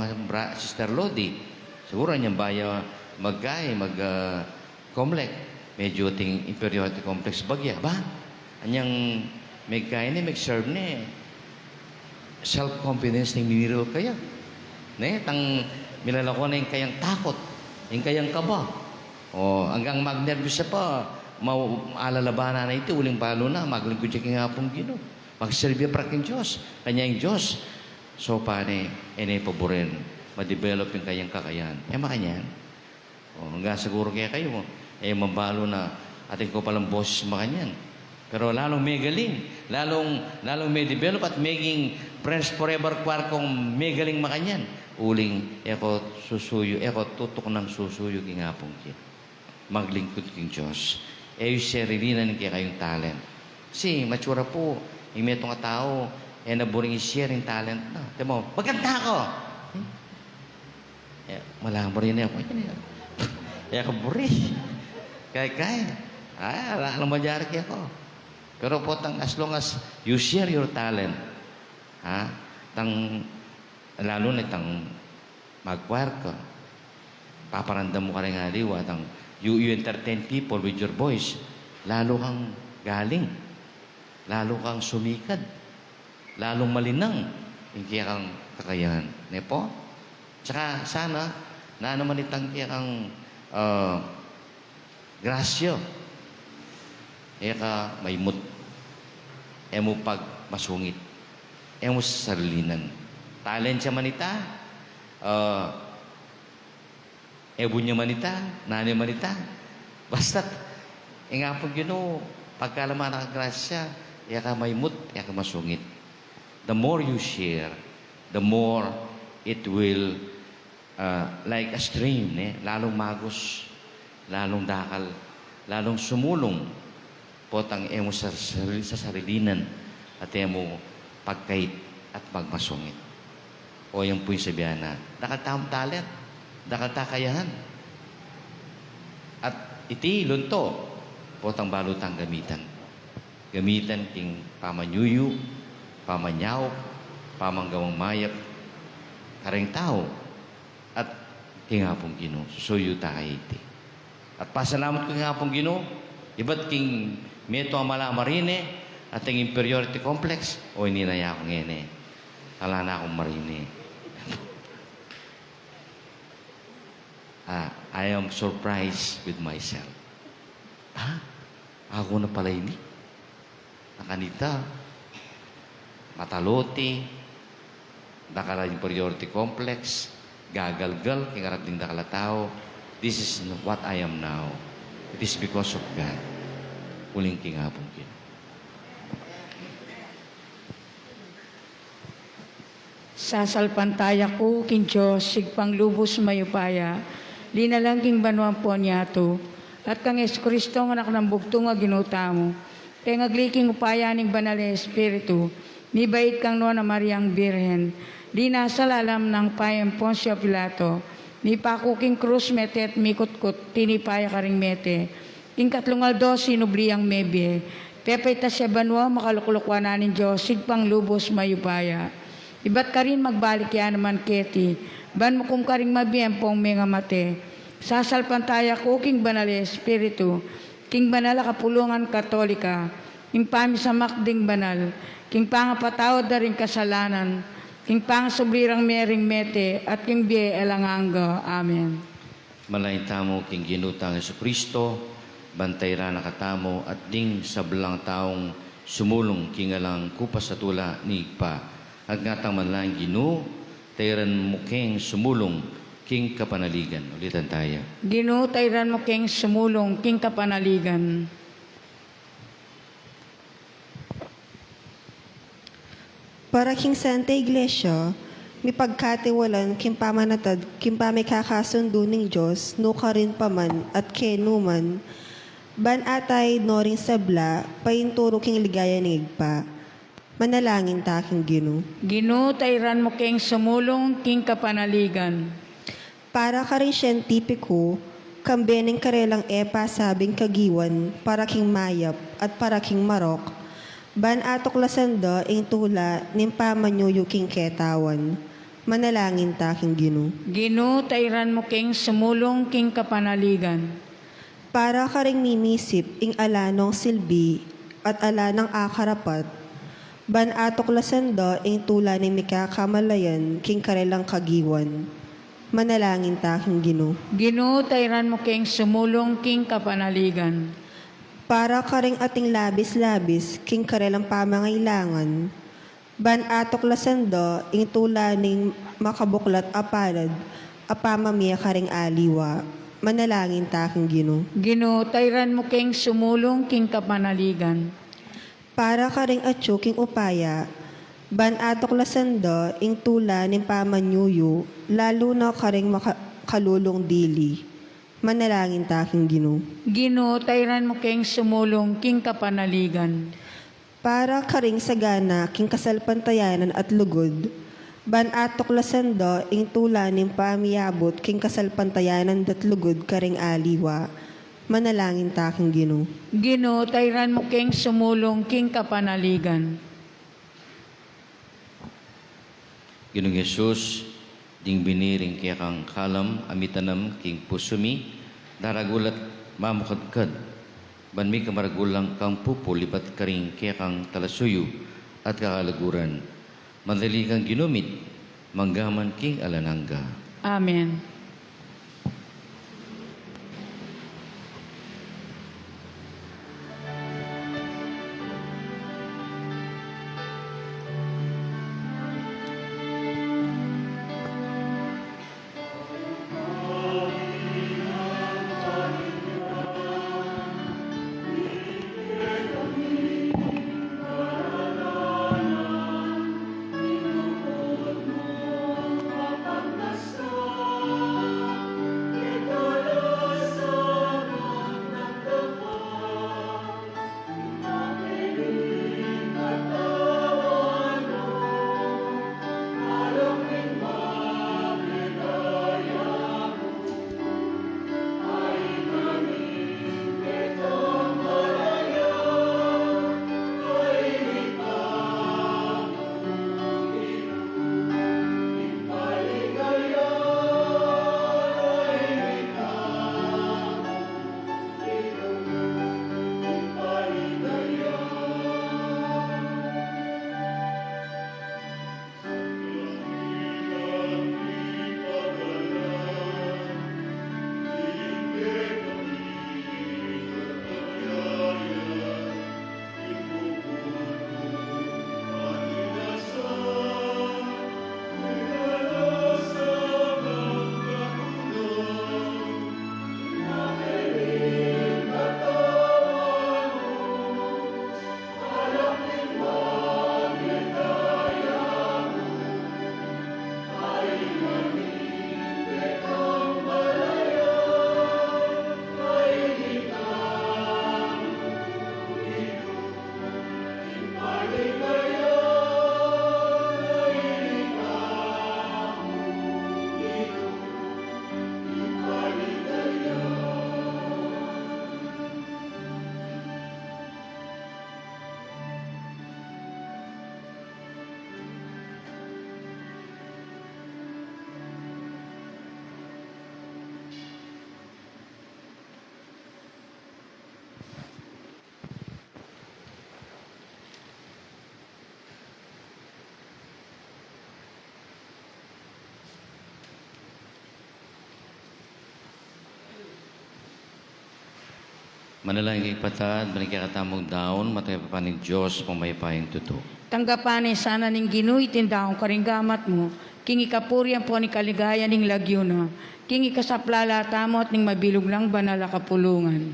Sister Lodi. Siguro niyang baya mag-comlect. Medyo ting inferiority complex bagya. Ba? Anyang may serve ni self-confidence ng miniro kaya. Tang milalako na yung kayang takot. Yung kayang kaba. O hanggang mag-nervous siya pa. Maalalabanan na ito. Uling palo na. Maglingkod siya kaya pong Ginoo. Mag-serve para kang Diyos. Kanya yung Diyos. So, paano paborin, ma-develop yung kayang kakayahan. Makanyan. Hanggang siguro kaya kayo, mabalo na ating ko palang boses makanyan. Pero lalong may galing, lalong may develop at maging friends forever kwar kong may galing makanyan. Uling, tutok ng susuyo kingapong ki. Maglingkod king Diyos. Yung sarilinan kaya kayong talent. Kasi, matsura po, yung may itong tao, naburing i-sharing talent na. Ito mo, maganda ako! Malamang rin na ako. Kaya ka buri. Kaya. Alam mo dyan ako. Pero po, as long as you share your talent, lalo na mag-choir ka, paparandam mo ka rin aliwa, you entertain people with your voice, lalo kang galing. Lalo kang sumikad. Lalong malinang. Hindi kang kakayahan. Po? Tsaka sana, na naman itang kang grasyo. Ka maymut. Mo pag masungit. Mo sa sarilinan. Talent siya manita. Bunya manita. Nani manita. Basta't, nga pag pagkalaman ng grasya, ka maymut, ka masungit. The more you share, the more it will, like a stream, lalong magos, lalong dakal, lalong sumulong, potang emo sa sarilinan, at emo pagkait at magmasungit. O yung po yung sabihan na, dakal talent, dakal takayahan. At iti lunto, potang balutang gamitan. Gamitan ting pamanyuyu, pamanyaw, pamanggawang mayak, kareng tao, at kingapong Ginoo, susuyo tayo iti. At pasalamat ko kingapong Ginoo, iba't king meto ang malamarine, at ang inferiority complex, o ininaya akong ene. Kala na akong marine. I am surprised with myself. Ako na pala ini. Nakanita, matalote, nakala inferiority complex, gagalgal, kingarating nakala tao. This is what I am now. It is because of God. Uling kingapong Ginoo. Sasalpantaya ko, king Diyos, sigpang lubos mayupaya, linalang king banwang po niyato, at kang Kristo ng anak ng bugtong nga ginuta mo, kaya ngagliking upaya ning banal na Espiritu, mibait kang noon na Mariang Birhen, di nasalalam ng payang Poncio Pilato, mi pakuking krus metet mikutkut, tinipaya karing mete, king katlungal dos sinubliyang mebye, pepay ta siya banwa makalukulukwa na nin Diyos, sigpang lubos mayupaya. Iba't ka rin magbalik yan naman keti. Ban mo kung ka rin mabiyempong mga mate. Sasalpantaya ko king banal Espiritu. King banal kapulungan katolika. King pamisamakding banal. King pangapatawad na rin kasalanan. King pangasoblirang mering mete. At king biye elanganga. Amen. Malain tamo king ginutang Jesucristo, bantay ra nakatamo at ding sablang taong sumulong king alang kupas sa tula ni Igpa. At nga taman lang Ginoo, tayran mo king sumulong king kapanaligan. Ulitan tayo. Ginoo, tayran mo king sumulong king kapanaligan. Para king Santa Iglesia, mi pagkatiwalan king pamanatad, king pamikakasundo ning Diyos, no ka rin paman at kenuman, ban atay noring sabla, painturo king ligaya ning Igpa. Manalangin ta king Ginoo. Ginoo, tayran mo king sumulong king kapanaligan. Para ka rin siyentipiko, kambeneng karelang epa sabing kagiwan, para king mayap at para king marok, ban atok lasanda ing tula ning pamanyuyo king ketawan. Manalangin ta king Ginoo. Ginoo, tayran mo king sumulong king kapanaligan. Para ka ring ninisip ing alanong silbi at alanang akarapat, ban atok lasanda ing tula ning mikakamalayan king karelang kagiwan. Manalangin ta king Ginoo. Ginoo, tayran mo king sumulong king kapanaligan. Para ka ring ating labis-labis king karelang pamangailangan, ban atok lasanda ing tula ning makabuklat apalad, apamamiya ka ring aliwa. Manalangin ta king Ginoo. Ginoo, tayran mo king sumulong king kapanaligan. Para ka ring atyo king upaya, ban atok lasanda ing tula ning pamanyuyo, lalo na ka ring makalulong dili. Manalangin ta king Ginoo. Ginoo, tayran mo king sumulong king kapanaligan. Para ka ring sagana king kasalpantayanan at lugod, ban atok lasanda ing tula ning pamiyabot king kasalpantayanan dat lugod ka ring aliwa. Manalangin ta king Ginoo. Ginoo, tayran mo king sumulong king kapanaligan. Ginoong Yesus, ding biniring kaya kang kalam, amitanam king pusumi, daragulat mamukadkad, banmi kamaragulang kang pupo, libat karing kaya kang talasuyo at kakalaguran. Madali kang ginumit, manggaman king alanangga. Amen. Manalangin kay patad, managkakatamong daon, matay pa ng Diyos, pamayapayang totoo. Tanggapan sana ning Ginoo itindahong karinggamat mo, king ikapuryan po ni kaligaya ning lagyo na, king ikasaplala tamot ning mabilog lang banal a kapulungan.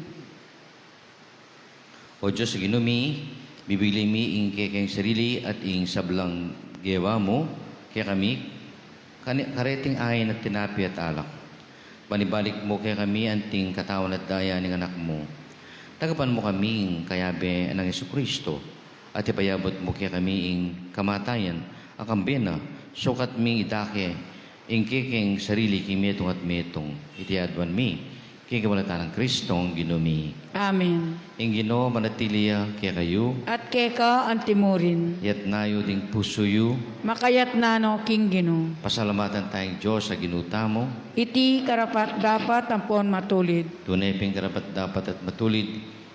O Diyos, ginumi, bibili mi ing kayong sarili at ing sablang gewa mo, kaya kami, kareting ayin at tinapi at alak. Banibalik mo kaya kami anting katawan at daya ng anak mo. Tagapan mo kami ing kayabe ng Jesucristo at ipayabot mo kaya kami ing kamatayan, akambena, sukat mi idake, ing kikeng sarili kimetong at metong, itiadwan mi, kikabalatan ng Kristong ginumi. Amen. Ing Ginoo manatiliya kaya kayo, At keka ang timurin, yat nayo ding pusoyo, makayat nano king Ginoo. pasalamatan tayong Diyos sa ginuta mo, Iti karapat dapat ampon matulid. tunay ping karapat dapat at matulid,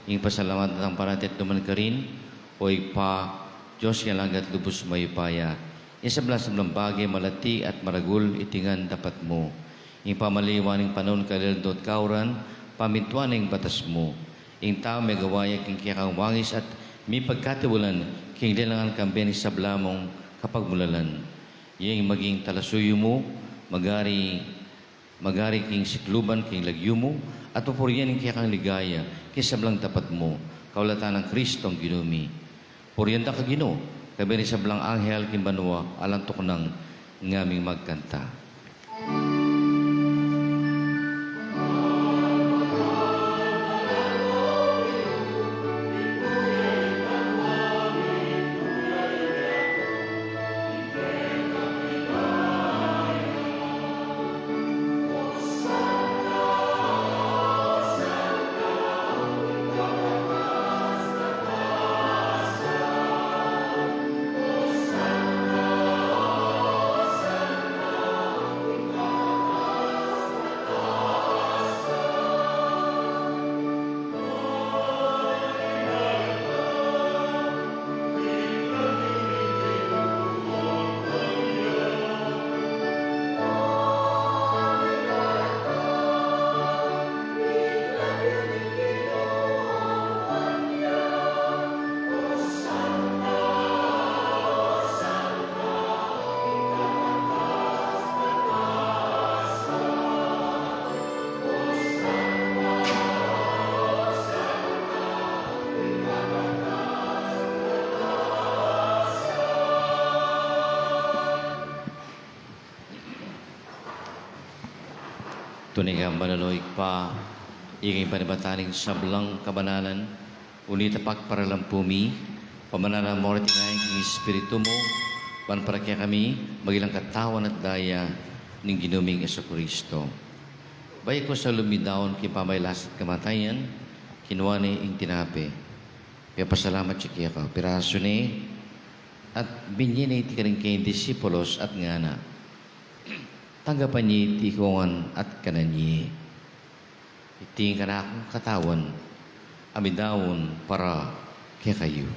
ing pasalamatan ng paratit naman ka rin, o pa, Diyos nga langgat lubos mayupaya, isablang bagay malati at maragul itingan dapat mo, ing pamaliwaning panon kalildot kauran, pamintuan ng batas mo, ing tao may gawaya king kiyakang wangis at may pagkatiwalan king dilangan kambiyan sa blamong kapagmulalan. Iyang maging talasuyo mo, magari king sikluban king lagyo mo, at papuriyan ng kiyakang ligaya, kisablang tapat mo, kaulatan ng Kristong ginumi. Puriyan ta ka Ginoo, kabiri sablang anghel king banwa, alantok ng ngaming magkanta. Tunay nga manaloy pa, ingay panibataning sablang kabanalan, unita pagparalampumi, pamanana mo rin tingayin kong Espiritu mo, para kaya kami, magilang katawan at daya ng ginuming Jesucristo. Bayi ko sa lumidawon kay pamaylas at kamatayan, kinuha ni ing tinapi. Kaya pasalamat siya kaya ka, piraso ni, at binyin ni iti ka rin kayong disipulos at ngana. Tanggapan niya tikungan at kananyi. Iting ka na akong katawan, amidawon para kaya kayo.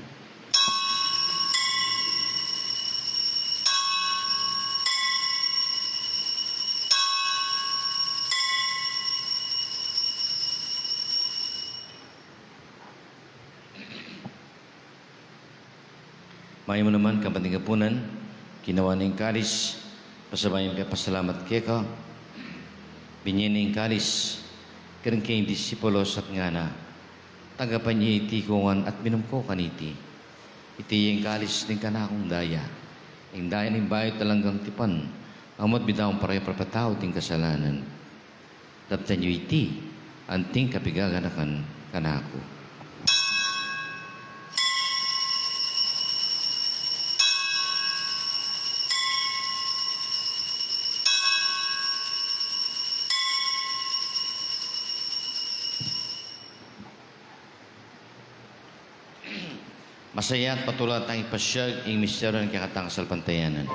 May mo naman, kapating kapunan, ginawa ng kalis, pasabayan ka pasalamat kaya ka, binyin ng kalis, karang kayong disipulos at ngana, tagapan niya itikungan at minumko kaniti. Iti yung kalis ng kanakong daya, yung daya ng bayot talanggang tipan, amot bidawang paraya perpataw ting kasalanan. Taptan niyo iti, anting kapigaganakan kanako. Masaya at patuloy tayong ipasyag ang misteryo ng kakatang salpantayanan.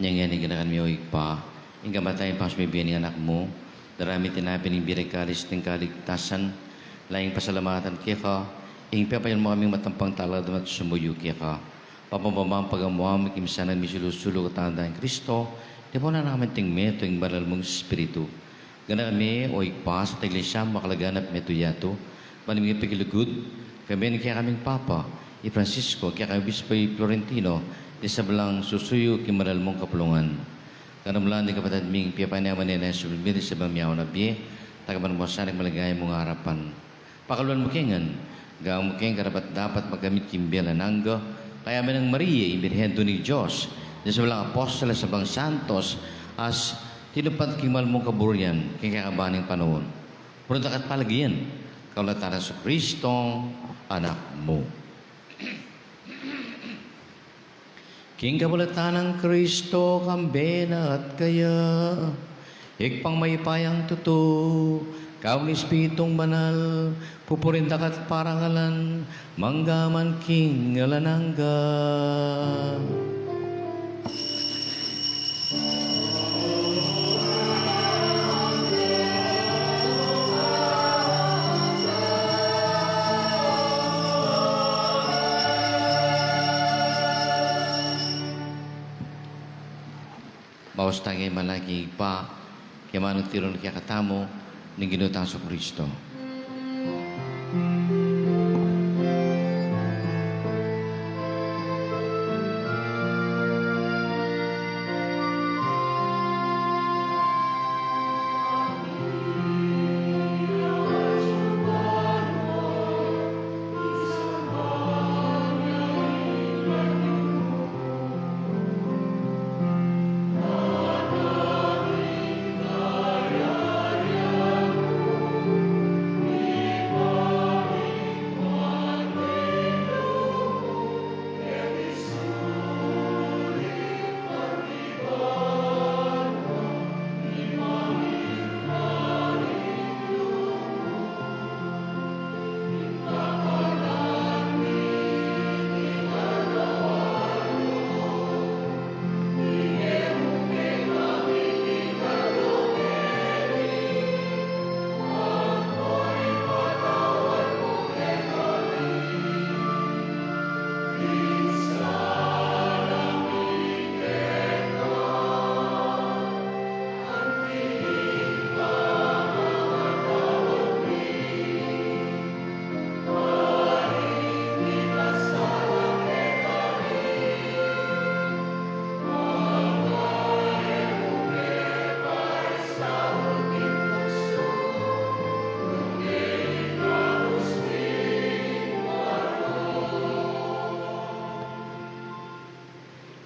Nyanyan nga na kami o ikpa. Ang kamatayan pa sa ng anak mo. Darami tinapin ng birikalis ng kaligtasan. Laing pasalamatan kaya ka. Ing papayan mo kaming matampang talad at sumuyo kaya ka. Papamamang pagamuha makimsanan mi sulusulo katanda ng Kristo. Di po na namin ting meto yung banal mong Espiritu. Gana kami o ikpa sa iglesia makalaganap meto yato. Manimigay pagilugod. Kami kaya kaming Papa. I Francisco kaya kami Bispo Florentino. Di sa belang susuyo kimaral mong kapulungan. Kanamlan di kapatid ming piyapanayaman nila sa sublimiri sa bamiyaw na biye, tagaman mo sa malagay mong harapan. Pakaluan mo kingan, gawang mo kingan karapat dapat magamit kimbela nangga, kaya ng Maria, imbirhendo ni Diyos, di sa belang apostol sa bang santos, as tinupad kimal mong kaburyan, kikakabaning panahon. Puro dakat palagyan, kaulatan sa Kristong anak mo. King kabulatan ng Kristo, kambena at kaya, ikpang may payang tuto, kaum Espiritong banal, pupurindakat parangalan, manggaman king alanangga. Bawas tagay malagi pa, kaya manong tiron kaya katamo, ng ginutang sa Kristo.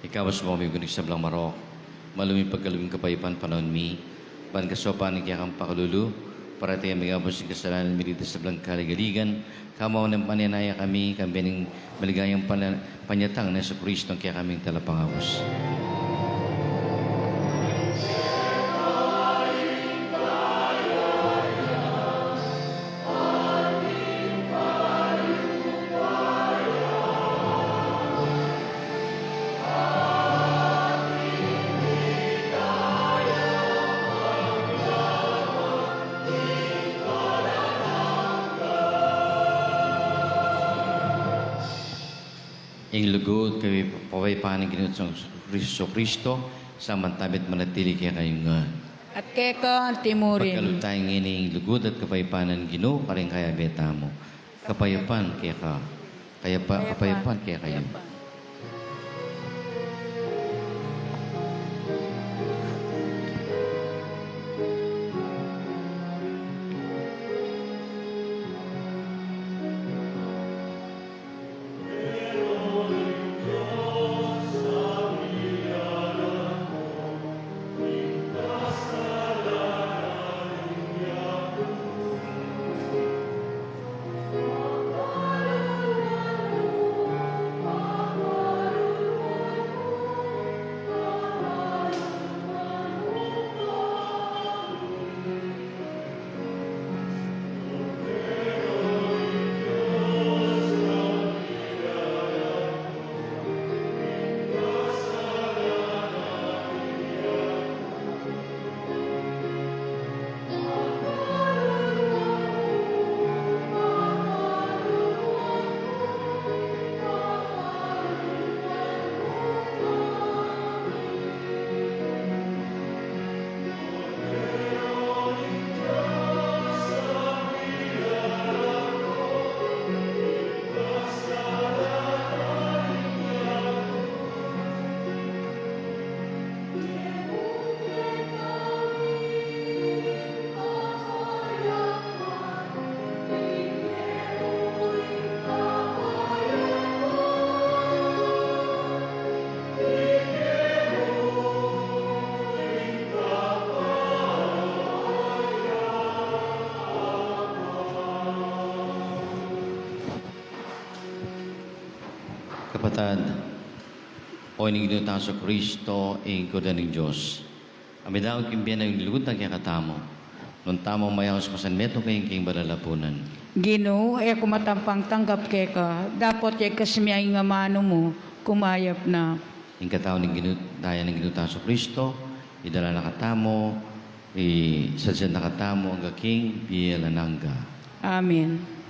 Ikawas mo may gunik sa belang marok, maluming pagkaluming kapaypan panahon mi, ban kasopan ng kiyakang pakalulu, para tayo magabos ng kasalanan milita sa belang kaligaligan, kamaw ng paninaya kami, kami ng maligayang panyatang na sa Kristo ang kaya kaming talapangabos. Ing lugod kami pawaypahan ng ginut sa Kristo, sa mantabit manatili kaya kayong nga. At keka ang timurin. Pagkalutay ng lugod at kapaypanan gino, karing kaya beta mo. Kapayapan kaya ka. Kapayapan kaya kayo. patad, o inigno tayo sa Kristo, ingko da ng Diyos. Amidaw kimbiyan na yung lugod na kaya katamo. Nung tamang mayakos masanmeto kayong king balalapunan. Ginoo, kumatampang tanggap keka, dapat kasmiyay nga mano mo, kumayap na. Yung katao ng daya ng ginuta sa Kristo, idala na katamo, sadyan na katamo, ang king biyalanangga. Amen.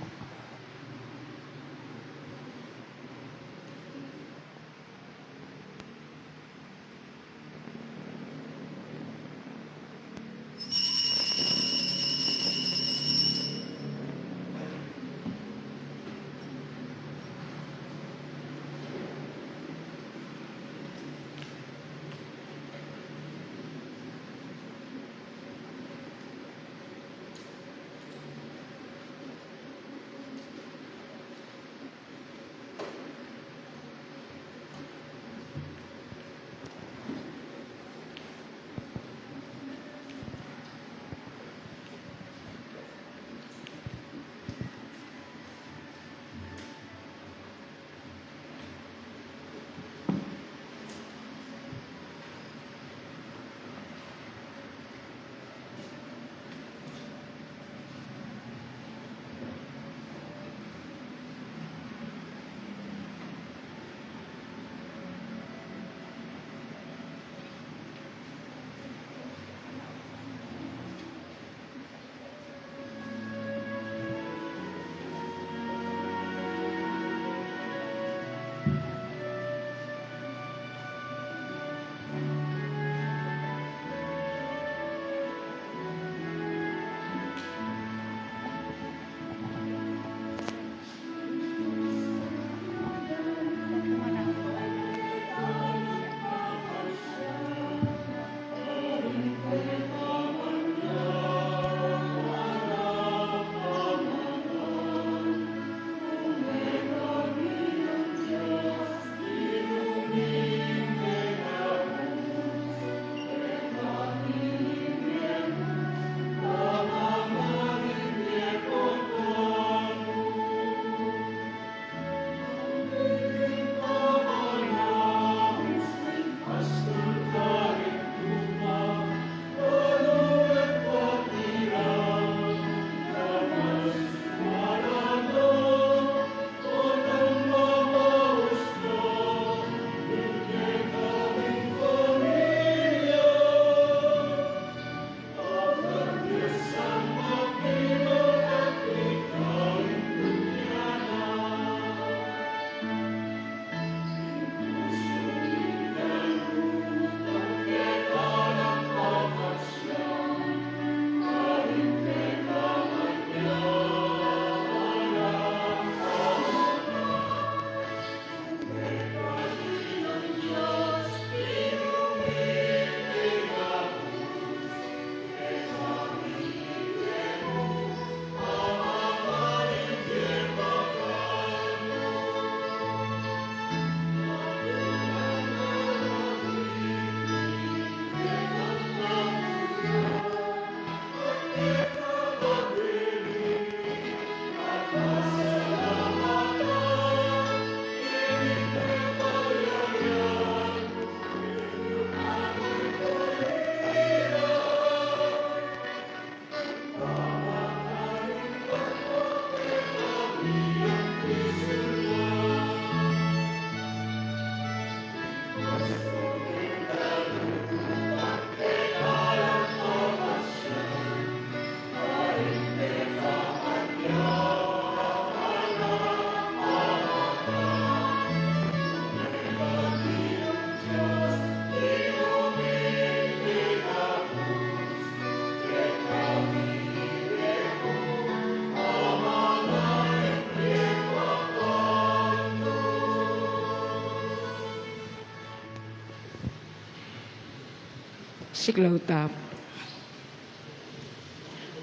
Siklaw tap.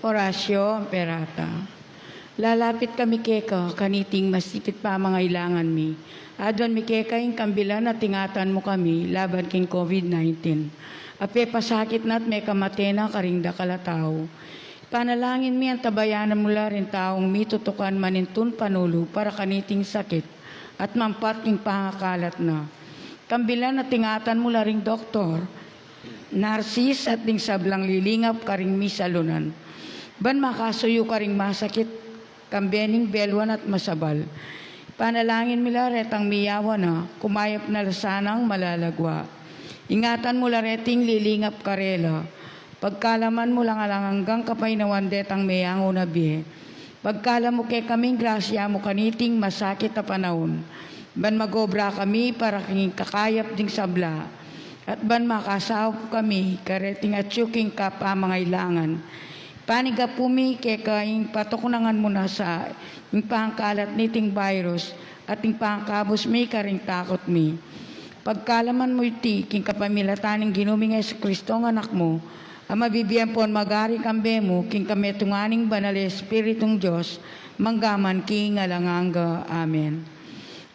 Orasyo, Perata. Lalapit kami keka, kaniting masipit pa mga ilangan mi. Adwan mi keka yung kambilan at tingatan mo kami, laban king COVID-19. Ape pasakit na't may kamatena karingda kalataw. Panalangin mi ang tabayanan mula rin taong mi tutukan manintun panulo para kaniting sakit. at mampat king pangakalat na. Kambilan at tingatan mo laring doktor, narsis at ting sablang lilingap karing misalunan. Ban makasuyo karing masakit, kambening belwan at masabal. Panalangin mi laret ang miyawa na, kumayap na lasanang malalagwa. Ingatan mo lareting lilingap karela, pagkalaman mo lang alang hanggang kapaynawan detang mayango na biye. Pagkala mo kay kaming grasya mo kaniting masakit na panahon, ban magobra kami para king kakayap ding sabla, at ban makasawap kami kareting at syuking ka pa mangailangan. Paniga pumi kay kaing patukunangan mo na sa yung pangkalat niting virus at yung pangkabos mi karing takot mi. Pagkalaman mo iti king kapamilataning ginuming Yesu Kristo ang anak mo, ang mabibiyan po magari kambe mo king kametunganing banal Espiritong Diyos, manggaman king alanganga. Amen.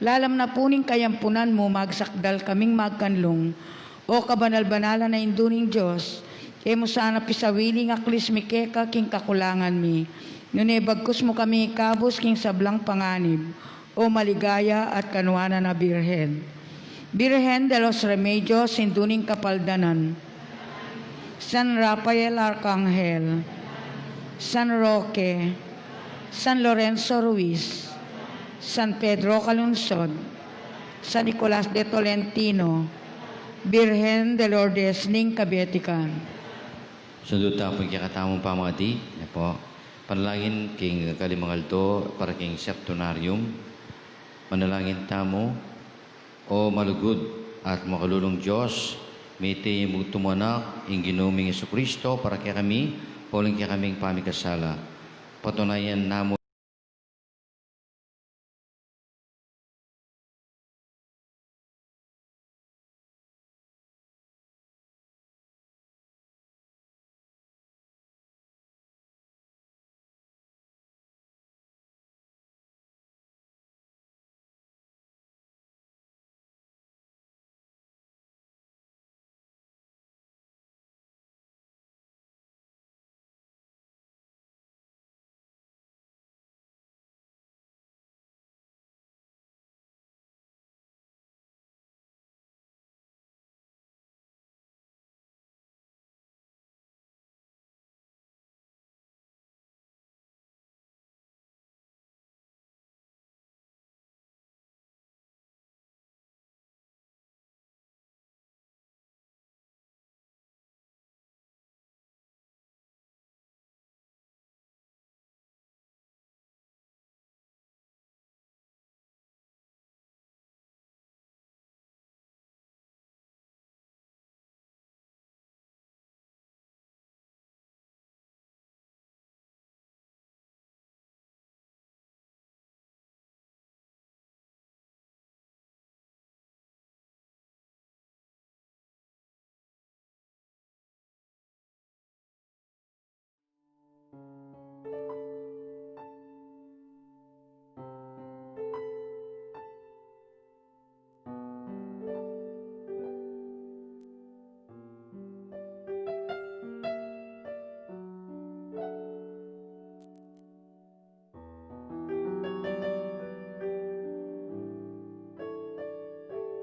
Lalam na puning kayampunan mo magsakdal kaming magkanlong, o kabanal-banalan na induning Diyos, kaya mo sana pisawili nga klis mi keka king kakulangan mi. Nune bagkus mo kami kabos king sablang panganib, o maligaya at kanwana na Birhen. Birhen de los Remedios, induning kapaldanan. San Rafael Arcangel, San Roque, San Lorenzo Ruiz, San Pedro Calunsod, San Nicolas de Tolentino, Birhen de Lourdes ning Kabetikan. Sundot tapos kakatamong pamati, po, panalangin king kalimangalto para king septonarium, manalangin tamo, o malugod at makalulong Diyos, miti mo tumanak, ing ginuming Yesu Kristo para kaya kami, pauling kaya kaming pamikasala. Patunayan namo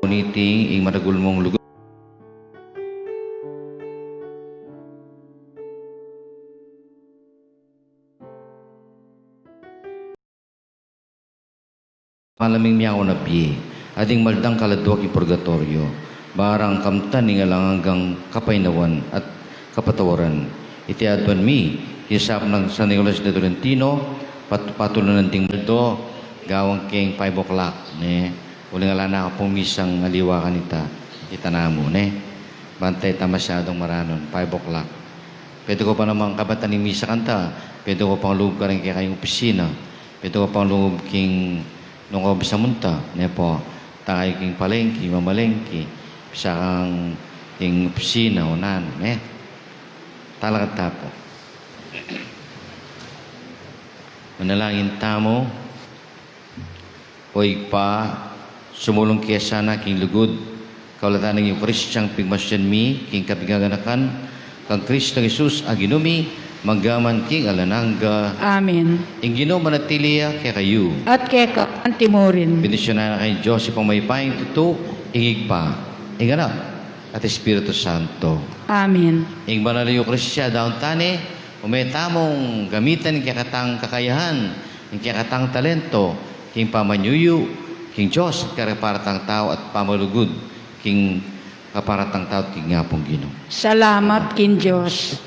uniting ing madagulmong lugod. Malaming miyaw na biye, ading maldang kaladwak i purgatorio, barang kamtan nga lang hanggang kapaynawan at kapatawaran. Iti adwan mi, hisap ng San Nicolas de Tolentino, patulonan ting maldo, gawang king 5 o'clock, ne? Uling ala na akong misang aliwa kanita, kita na mo, ne? Bantay ta masyadong maranon, 5 o'clock. Pwede ko pa namang kabatan ni misa kanta, pwede ko pang loob ka rin kaya kayong opisina, pwede ko pang loob king nung ko bisa munta, ne po, takay king palengki, mamalengki, bisa kang king opisina, unan, ne? Talaga tapo. Manalangin tamo, oig pa, sumulong kaya sana king lugod, kaulatan ng yung Kristiyang pigmasyan mi, king kabigaganakan, kang Kristo Jesus aginumi, Manggaman king alananga. Amen. Ing Ginoo manatiliya kay kayo. At kay kaantimurin. Bendisyonan na kay Diyos ipang may paing tuto, ingig pa, ing anak, at Espiritu Santo. Amen. Ing banalayo Kristiya daon tani, umetamong gamitan kay katang kakayahan, ing kay katang talento, king pamanyuyo, king Diyos, kaparatang tao at pamalugod, king kaparatang tao, king ngapong Ginoo. Salamat kin Diyos.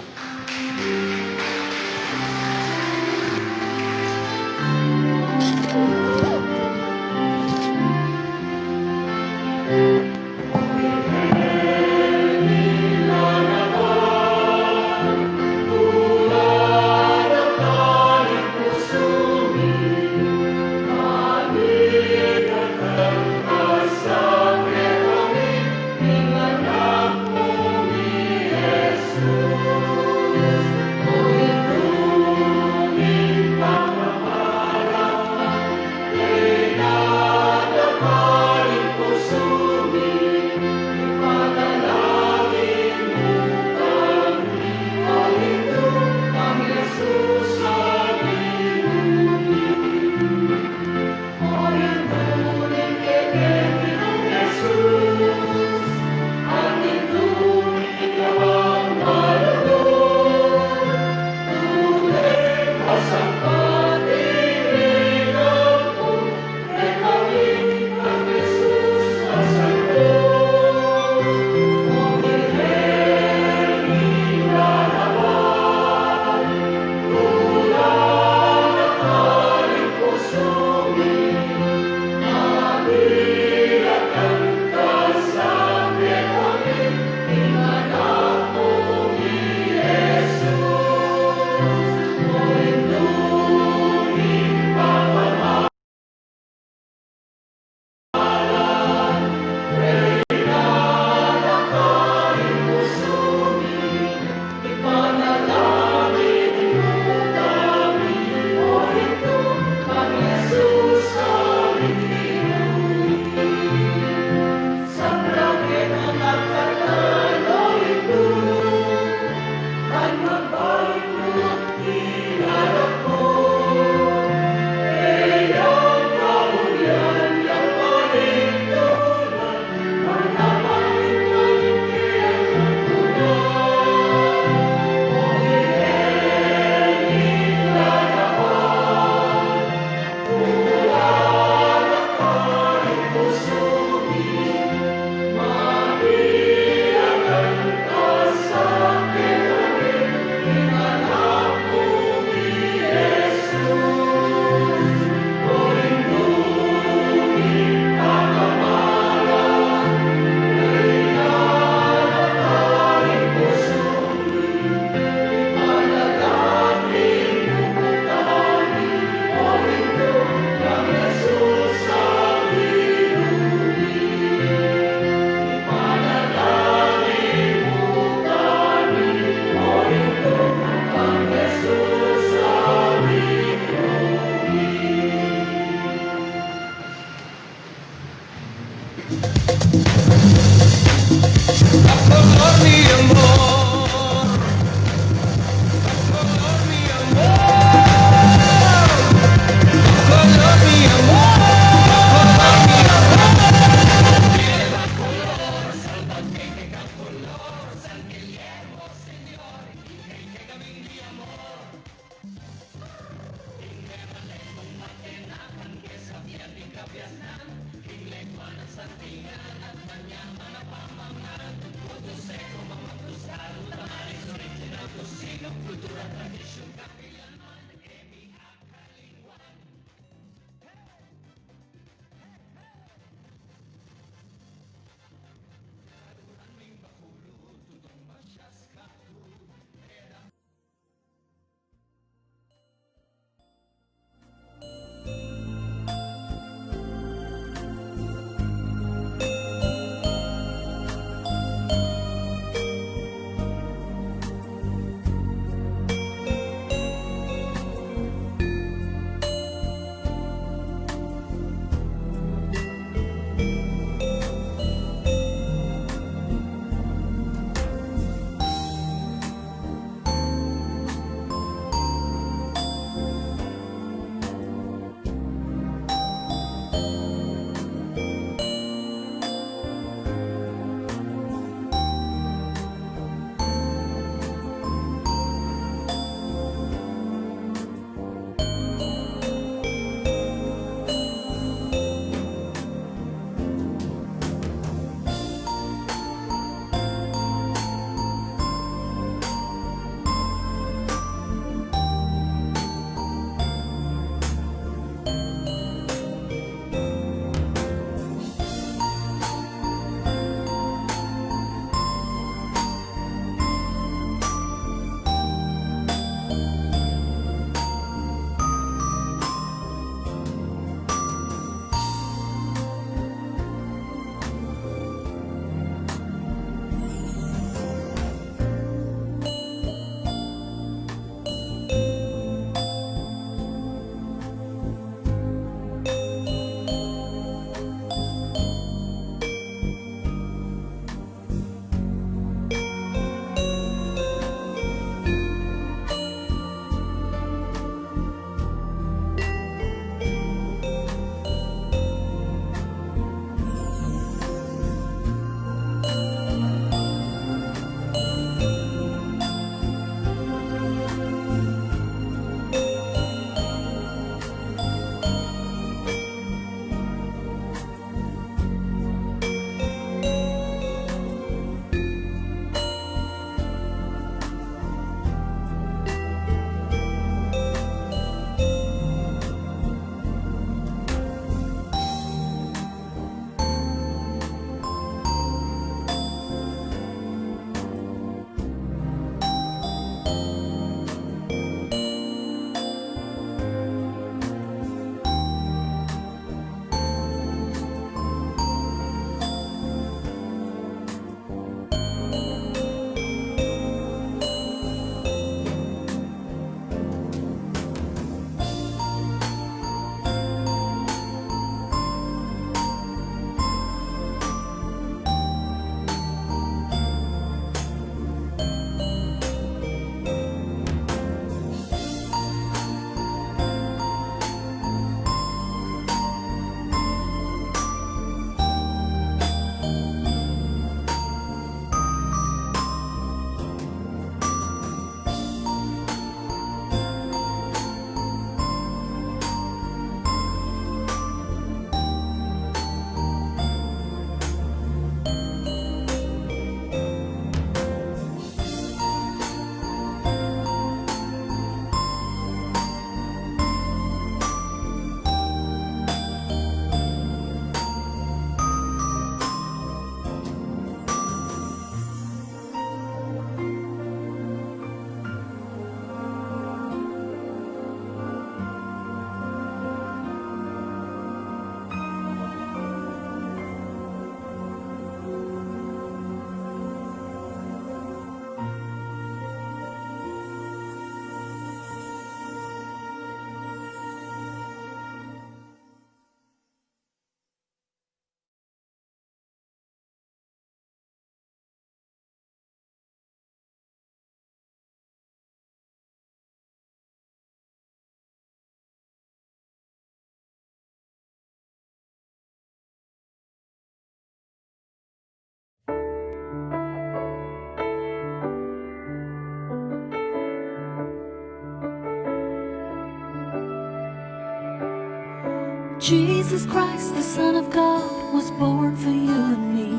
Jesus Christ, the Son of God, was born for you and me.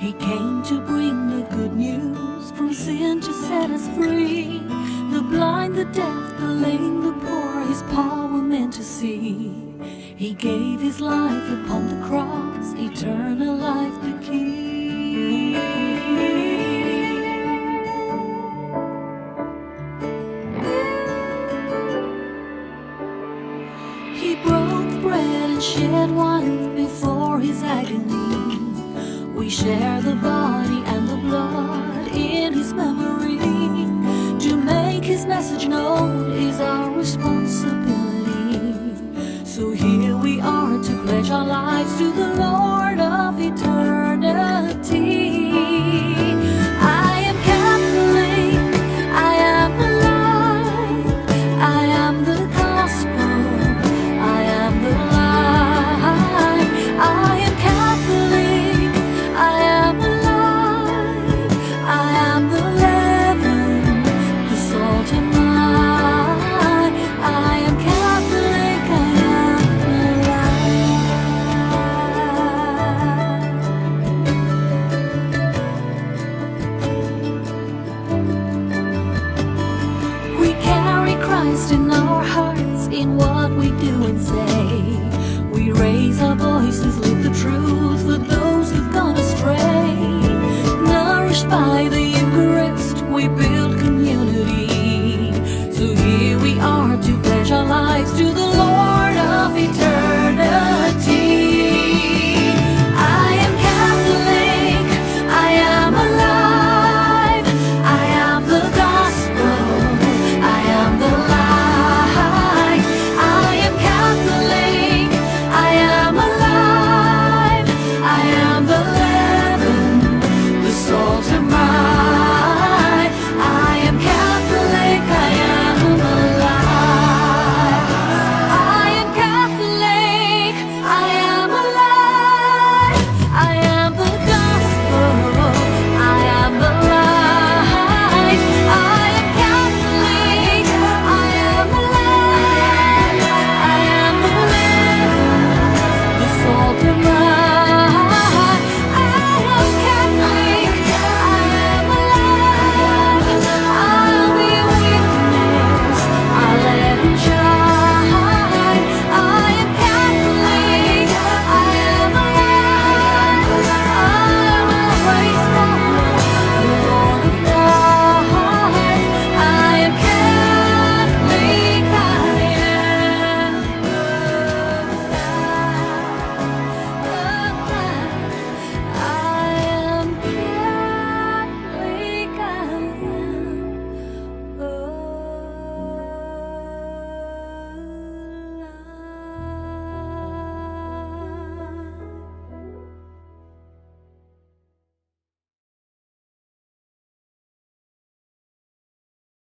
He came to bring the good news, from sin to set us free. The blind, the deaf, the lame, the poor, His power meant to see. He gave His life upon the cross, eternal life the key. He broke bread and shed wine before His agony. We share the body and the blood in His memory. To make His message known is our responsibility. So here we are to pledge our lives to the Lord of eternity. I am Catholic, I am alive, I am the gospel, I am the light. I am Catholic, I am alive, I am the leaven, the salt and light. I am Catholic, I am alive. We carry Christ in our hearts, in what we do and say. We raise our voices, lift